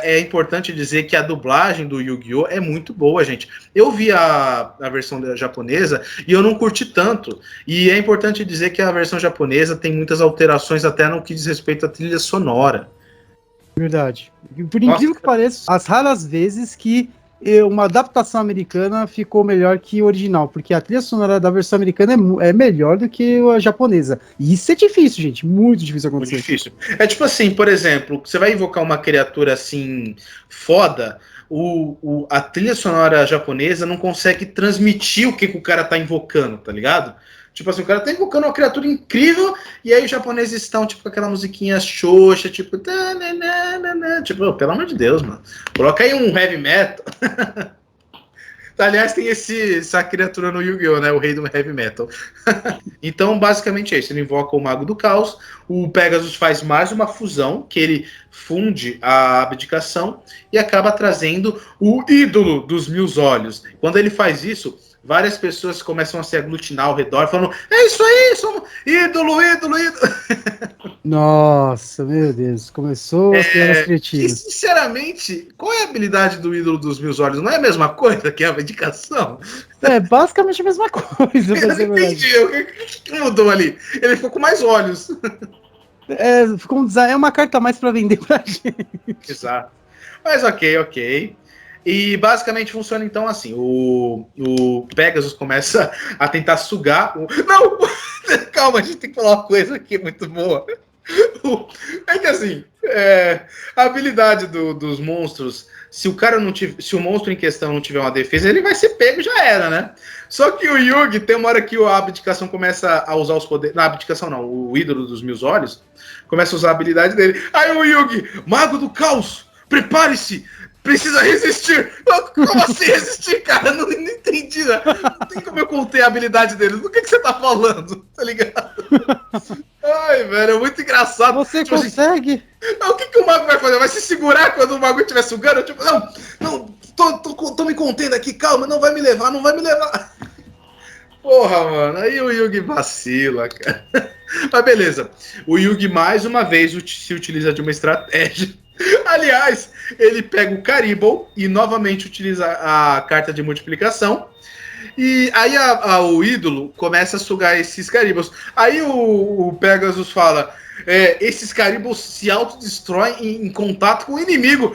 Speaker 4: é importante dizer que a dublagem do Yu-Gi-Oh! É muito boa, gente. Eu vi a versão japonesa e eu não curti tanto. E é importante dizer que a versão japonesa tem muitas alterações até no que diz respeito à trilha sonora.
Speaker 3: Verdade. Por incrível que pareça, as raras vezes que uma adaptação americana ficou melhor que o original, porque a trilha sonora da versão americana é melhor do que a japonesa. E isso é difícil, gente. Muito difícil acontecer.
Speaker 4: Muito difícil. É tipo assim, por exemplo, você vai invocar uma criatura assim, foda, a trilha sonora japonesa não consegue transmitir o que o cara tá invocando, tá ligado? Tipo assim, o cara tá invocando uma criatura incrível e aí os japoneses estão, tipo, com aquela musiquinha xoxa, tipo... Tipo, pelo amor de Deus, mano. Coloca aí um heavy metal. Aliás, tem essa criatura no Yu-Gi-Oh!, né? O rei do heavy metal. Então, basicamente é isso. Ele invoca o Mago do Caos. O Pegasus faz mais uma fusão, que ele funde a abdicação e acaba trazendo o ídolo dos 1000 olhos. Quando ele faz isso... várias pessoas começam a se aglutinar ao redor, falando, é isso aí, somos ídolo.
Speaker 3: Nossa, meu Deus, começou as piadas criativas.
Speaker 4: E, sinceramente, qual é a habilidade do ídolo dos 1000 olhos? Não é a mesma coisa que a abdicação?
Speaker 3: É basicamente a mesma coisa.
Speaker 4: Eu não entendi, o que mudou ali? Ele ficou com mais olhos.
Speaker 3: É uma carta a mais pra vender pra gente.
Speaker 4: Exato. Mas ok. E basicamente funciona então assim, o Pegasus começa a tentar sugar o... Não! Calma, a gente tem que falar uma coisa aqui muito boa. É que assim, a habilidade dos monstros, se o monstro em questão não tiver uma defesa, ele vai ser pego, já era, né? Só que o Yugi, tem uma hora que a abdicação começa a usar os poderes... Não, a abdicação não, o ídolo dos 1000 olhos começa a usar a habilidade dele. Aí o Yugi, Mago do Caos, prepare-se! Precisa resistir! Como assim resistir, cara? Não entendi, né? Não tem como eu conter a habilidade dele. Do que você tá falando? Tá ligado? Ai, velho, é muito engraçado.
Speaker 3: Você tipo, consegue?
Speaker 4: Assim, o que o mago vai fazer? Vai se segurar quando o mago estiver sugando? Tipo, não, tô me contendo aqui, calma, não vai me levar. Porra, mano, aí o Yugi vacila, cara. Mas beleza, o Yugi mais uma vez se utiliza de uma estratégia. Aliás, ele pega o Caribou e novamente utiliza a carta de multiplicação. E aí o ídolo começa a sugar esses carimbos. Aí o Pegasus fala: esses carimbos se autodestroem em contato com o inimigo.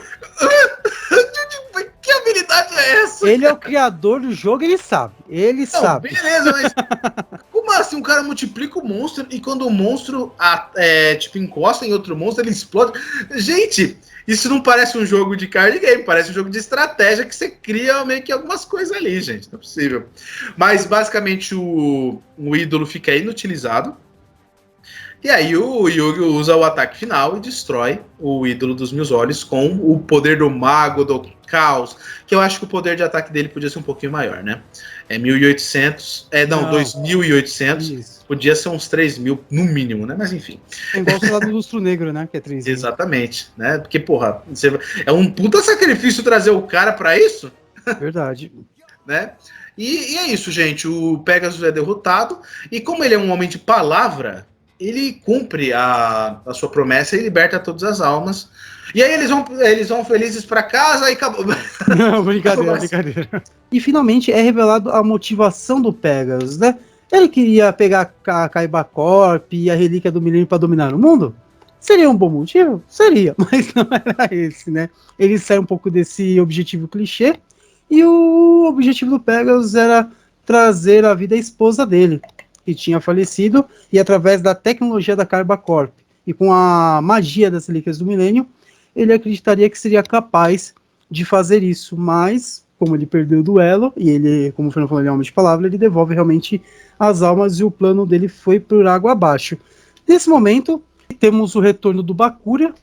Speaker 4: Que habilidade é essa?
Speaker 3: Ele é o criador do jogo, ele sabe. Ele sabe.
Speaker 4: Beleza, mas como assim? Um cara multiplica o monstro e quando o monstro encosta em outro monstro, ele explode. Gente, isso não parece um jogo de card game, parece um jogo de estratégia que você cria meio que algumas coisas ali, gente. Não é possível. Mas basicamente o ídolo fica inutilizado. E aí o Yugi usa o ataque final e destrói o ídolo dos meus olhos com o poder do mago do caos, que eu acho que o poder de ataque dele podia ser um pouquinho maior, né? 1.800, 2.800,
Speaker 3: Isso.
Speaker 4: podia ser uns 3.000 no mínimo, né? Mas enfim.
Speaker 3: É igual o lado do Lustro Negro, né? Que é 3.
Speaker 4: Exatamente, né? Porque, porra, é um puta sacrifício trazer o cara pra isso,
Speaker 3: Verdade.
Speaker 4: né? E é isso, gente. O Pegasus é derrotado e como ele é um homem de palavra, ele cumpre a sua promessa e liberta todas as almas. E aí eles vão felizes para casa e acabou.
Speaker 3: Não, brincadeira. E finalmente é revelado a motivação do Pegasus, né? Ele queria pegar a Kaiba Corp e a Relíquia do Milênio para dominar o mundo? Seria um bom motivo? Seria, mas não era esse, né? Ele sai um pouco desse objetivo clichê e o objetivo do Pegasus era trazer à vida a esposa dele, que tinha falecido, e através da tecnologia da Kaiba Corp e com a magia das Relíquias do Milênio, ele acreditaria que seria capaz de fazer isso, mas como ele perdeu o duelo, e ele, como o Fernando falou, ele é homem de palavra, ele devolve realmente as almas e o plano dele foi por água abaixo. Nesse momento, temos o retorno do Bakura,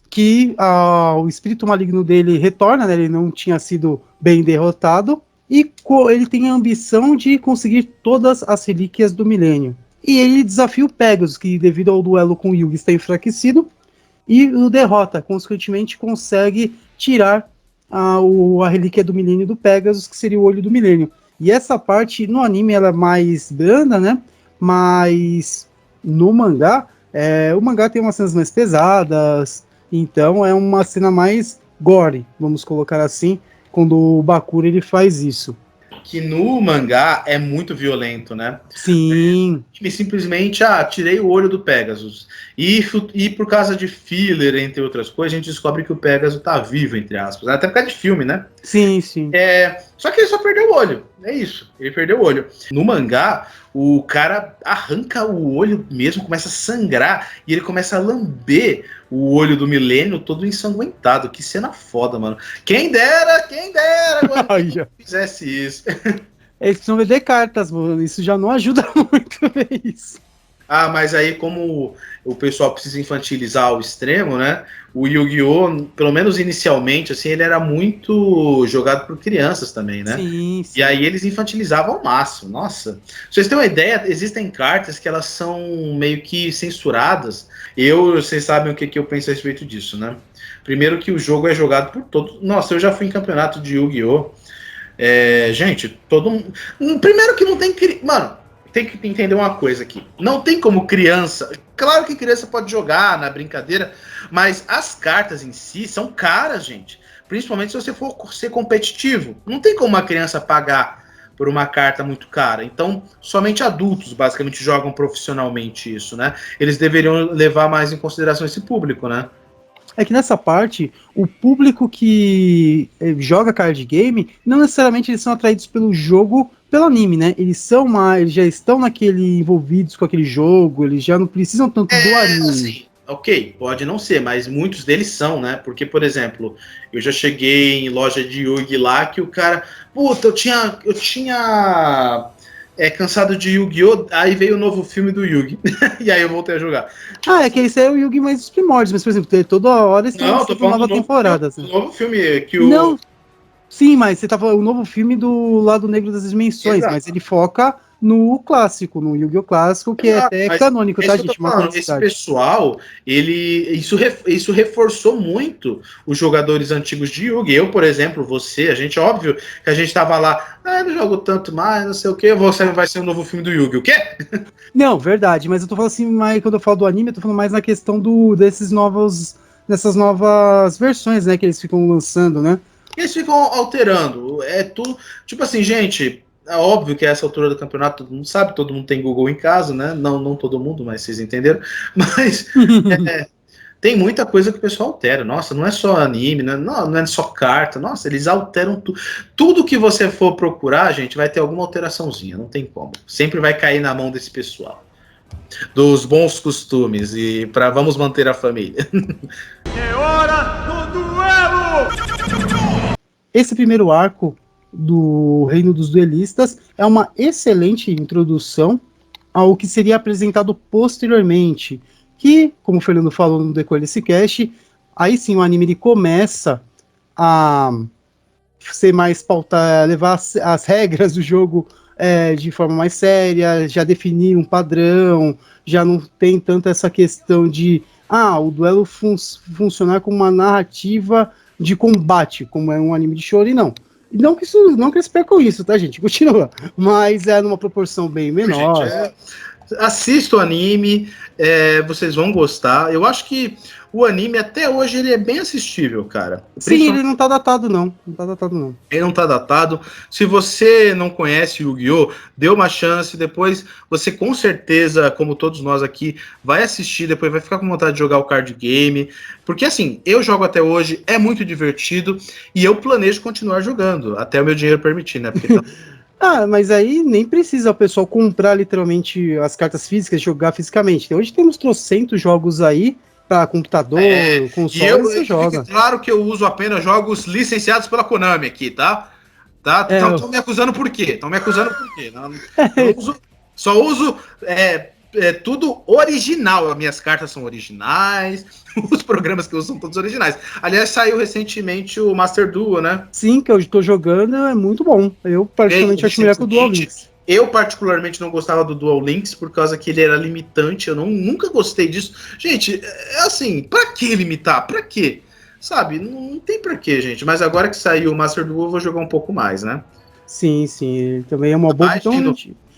Speaker 3: que o espírito maligno dele retorna, né, ele não tinha sido bem derrotado, e ele tem a ambição de conseguir todas as relíquias do milênio. E ele desafia o Pegasus, que devido ao duelo com o Yugi está enfraquecido, e o derrota, consequentemente consegue tirar a relíquia do milênio do Pegasus, que seria o olho do milênio. E essa parte no anime ela é mais branda, né? Mas no mangá, o mangá tem umas cenas mais pesadas, então é uma cena mais gore, vamos colocar assim, quando o Bakura ele faz isso.
Speaker 4: Que no mangá é muito violento, né?
Speaker 3: Sim.
Speaker 4: E simplesmente, tirei o olho do Pegasus. E por causa de filler, entre outras coisas, a gente descobre que o Pegasus tá vivo, entre aspas. Até por causa de filme, né?
Speaker 3: Sim, sim.
Speaker 4: Só que ele só perdeu o olho. É isso. Ele perdeu o olho. No mangá, o cara arranca o olho mesmo, começa a sangrar e ele começa a lamber o olho do milênio todo ensanguentado. Que cena foda, mano. Quem dera, mano, que fizesse isso.
Speaker 3: Eles precisam vender cartas, mano. Isso já não ajuda muito a ver isso.
Speaker 4: Mas aí como o pessoal precisa infantilizar ao extremo, né? O Yu-Gi-Oh!, pelo menos inicialmente, assim, ele era muito jogado por crianças também, né?
Speaker 3: Sim.
Speaker 4: E aí eles infantilizavam ao máximo. Nossa. Pra vocês terem uma ideia, existem cartas que elas são meio que censuradas. Vocês sabem o que eu penso a respeito disso, né? Primeiro que o jogo é jogado por todos. Nossa, eu já fui em campeonato de Yu-Gi-Oh! Gente, todo mundo. Primeiro que não tem. Mano, tem que entender uma coisa aqui. Não tem como criança. Claro que criança pode jogar na brincadeira, mas as cartas em si são caras, gente. Principalmente se você for ser competitivo. Não tem como uma criança pagar por uma carta muito cara. Então, somente adultos basicamente jogam profissionalmente isso, né? Eles deveriam levar mais em consideração esse público, né?
Speaker 3: É que nessa parte, o público que joga card game, não necessariamente eles são atraídos pelo jogo, pelo anime, né? Eles já estão envolvidos com aquele jogo, eles já não precisam tanto do anime.
Speaker 4: Sim. Ok, pode não ser, mas muitos deles são, né? Porque, por exemplo, eu já cheguei em loja de Yugi lá que o cara... Puta, eu tinha cansado de Yu-Gi-Oh! Aí veio o novo filme do Yugi. E aí eu voltei a jogar.
Speaker 3: É que esse é o Yugi mais dos primórdios, mas, por exemplo, toda hora eles estão
Speaker 4: lançando nova
Speaker 3: temporada.
Speaker 4: O novo filme que o...
Speaker 3: Não, sim, mas você tá falando o novo filme do Lado Negro das Dimensões, exato. Mas ele foca no clássico, no Yu-Gi-Oh! Clássico, que é até canônico, tá, gente?
Speaker 4: Esse pessoal, isso reforçou muito os jogadores antigos de Yu-Gi. Eu, por exemplo, óbvio que a gente tava lá, eu não jogo tanto mais, não sei o que, vai ser um novo filme do Yu-Gi, o quê?
Speaker 3: Não, verdade, mas eu tô falando assim, mas quando eu falo do anime, eu tô falando mais na questão dessas novas versões, né, que eles ficam lançando, né?
Speaker 4: Eles ficam alterando, tudo, tipo assim, gente... É óbvio que a essa altura do campeonato todo mundo sabe, todo mundo tem Google em casa, né? Não todo mundo, mas vocês entenderam. Mas tem muita coisa que o pessoal altera. Nossa, não é só anime, não é só carta. Nossa, eles alteram tudo. Tudo que você for procurar, gente, vai ter alguma alteraçãozinha, não tem como. Sempre vai cair na mão desse pessoal. Dos bons costumes e para vamos manter a família.
Speaker 2: É hora do duelo!
Speaker 3: Esse primeiro arco do Reino dos Duelistas é uma excelente introdução ao que seria apresentado posteriormente, que, como o Fernando falou no decorrer desse cast, aí sim o anime ele começa a ser mais pautar, levar as regras do jogo de forma mais séria, já definir um padrão, já não tem tanto essa questão de o duelo funcionar como uma narrativa de combate, como é um anime de shonen, não. Não que eles percam isso, tá, gente? Continua. Mas é numa proporção bem menor.
Speaker 4: Gente, assista o anime, vocês vão gostar. Eu acho que o anime, até hoje, ele é bem assistível, cara.
Speaker 3: Sim, ele não tá datado, não. Não tá datado, não.
Speaker 4: Ele não tá datado. Se você não conhece Yu-Gi-Oh!, dê uma chance. Depois, você com certeza, como todos nós aqui, vai assistir. Depois vai ficar com vontade de jogar o card game. Porque, assim, eu jogo até hoje, é muito divertido. E eu planejo continuar jogando, até o meu dinheiro permitir, né? Porque
Speaker 3: mas aí nem precisa o pessoal comprar literalmente as cartas físicas, jogar fisicamente. Hoje temos trocentos jogos aí para computador, console, você joga.
Speaker 4: Claro que eu uso apenas jogos licenciados pela Konami aqui, tá? Estão me acusando por quê? Só uso tudo original. As minhas cartas são originais, os programas que eu uso são todos originais. Aliás, saiu recentemente o Master Duel, né?
Speaker 3: Sim, que eu estou jogando, é muito bom. Eu particularmente acho melhor que o Dual Links.
Speaker 4: Eu particularmente não gostava do Dual Links por causa que ele era limitante. Eu nunca gostei disso. Gente, assim, pra que limitar? Pra quê? Sabe, não tem pra quê, gente. Mas agora que saiu o Master Duel, eu vou jogar um pouco mais, né?
Speaker 3: Sim. Também é uma boa...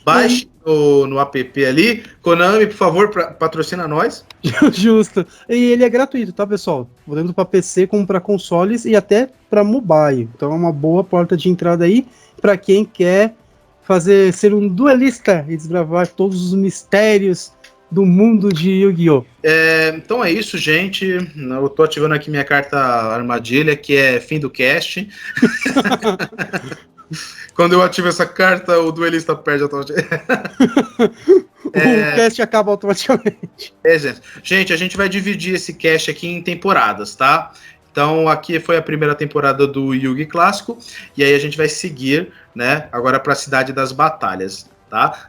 Speaker 4: Baixe no app ali. Konami, por favor, patrocina nós.
Speaker 3: Justo. E ele é gratuito, tá, pessoal? Tanto para PC como para consoles e até para mobile. Então é uma boa porta de entrada aí para quem quer ser um duelista e desbravar todos os mistérios do mundo de Yu-Gi-Oh!
Speaker 4: Então é isso, gente. Eu tô ativando aqui minha carta armadilha, que é fim do cast. Quando eu ativo essa carta, o duelista perde automaticamente.
Speaker 3: O cast acaba automaticamente.
Speaker 4: Gente, a gente vai dividir esse cast aqui em temporadas, tá? Então aqui foi a primeira temporada do Yu-Gi Clássico, e aí a gente vai seguir, né, agora para a Cidade das Batalhas, tá?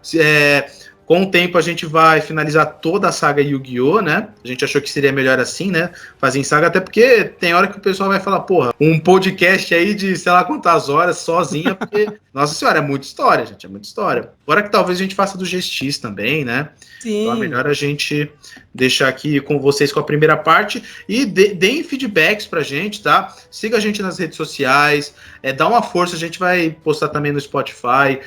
Speaker 4: Com o tempo a gente vai finalizar toda a saga Yu-Gi-Oh!, né? A gente achou que seria melhor assim, né? Fazer em saga, até porque tem hora que o pessoal vai falar, porra, um podcast aí de sei lá quantas horas sozinha, porque, nossa senhora, é muita história, gente, é muita história. Agora que talvez a gente faça do GX também, né?
Speaker 3: Sim.
Speaker 4: Então é melhor a gente deixar aqui com vocês com a primeira parte e deem feedbacks pra gente, tá? Siga a gente nas redes sociais, dá uma força, a gente vai postar também no Spotify,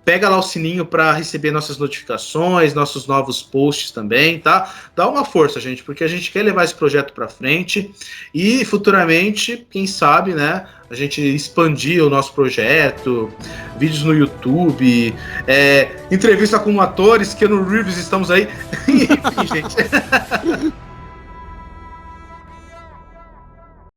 Speaker 4: pega lá o sininho para receber nossas notificações, nossos novos posts também, tá? Dá uma força, gente, porque a gente quer levar esse projeto para frente e futuramente, quem sabe, né, a gente expandir o nosso projeto, vídeos no YouTube, entrevista com atores, que no Reeves estamos aí. Enfim, gente.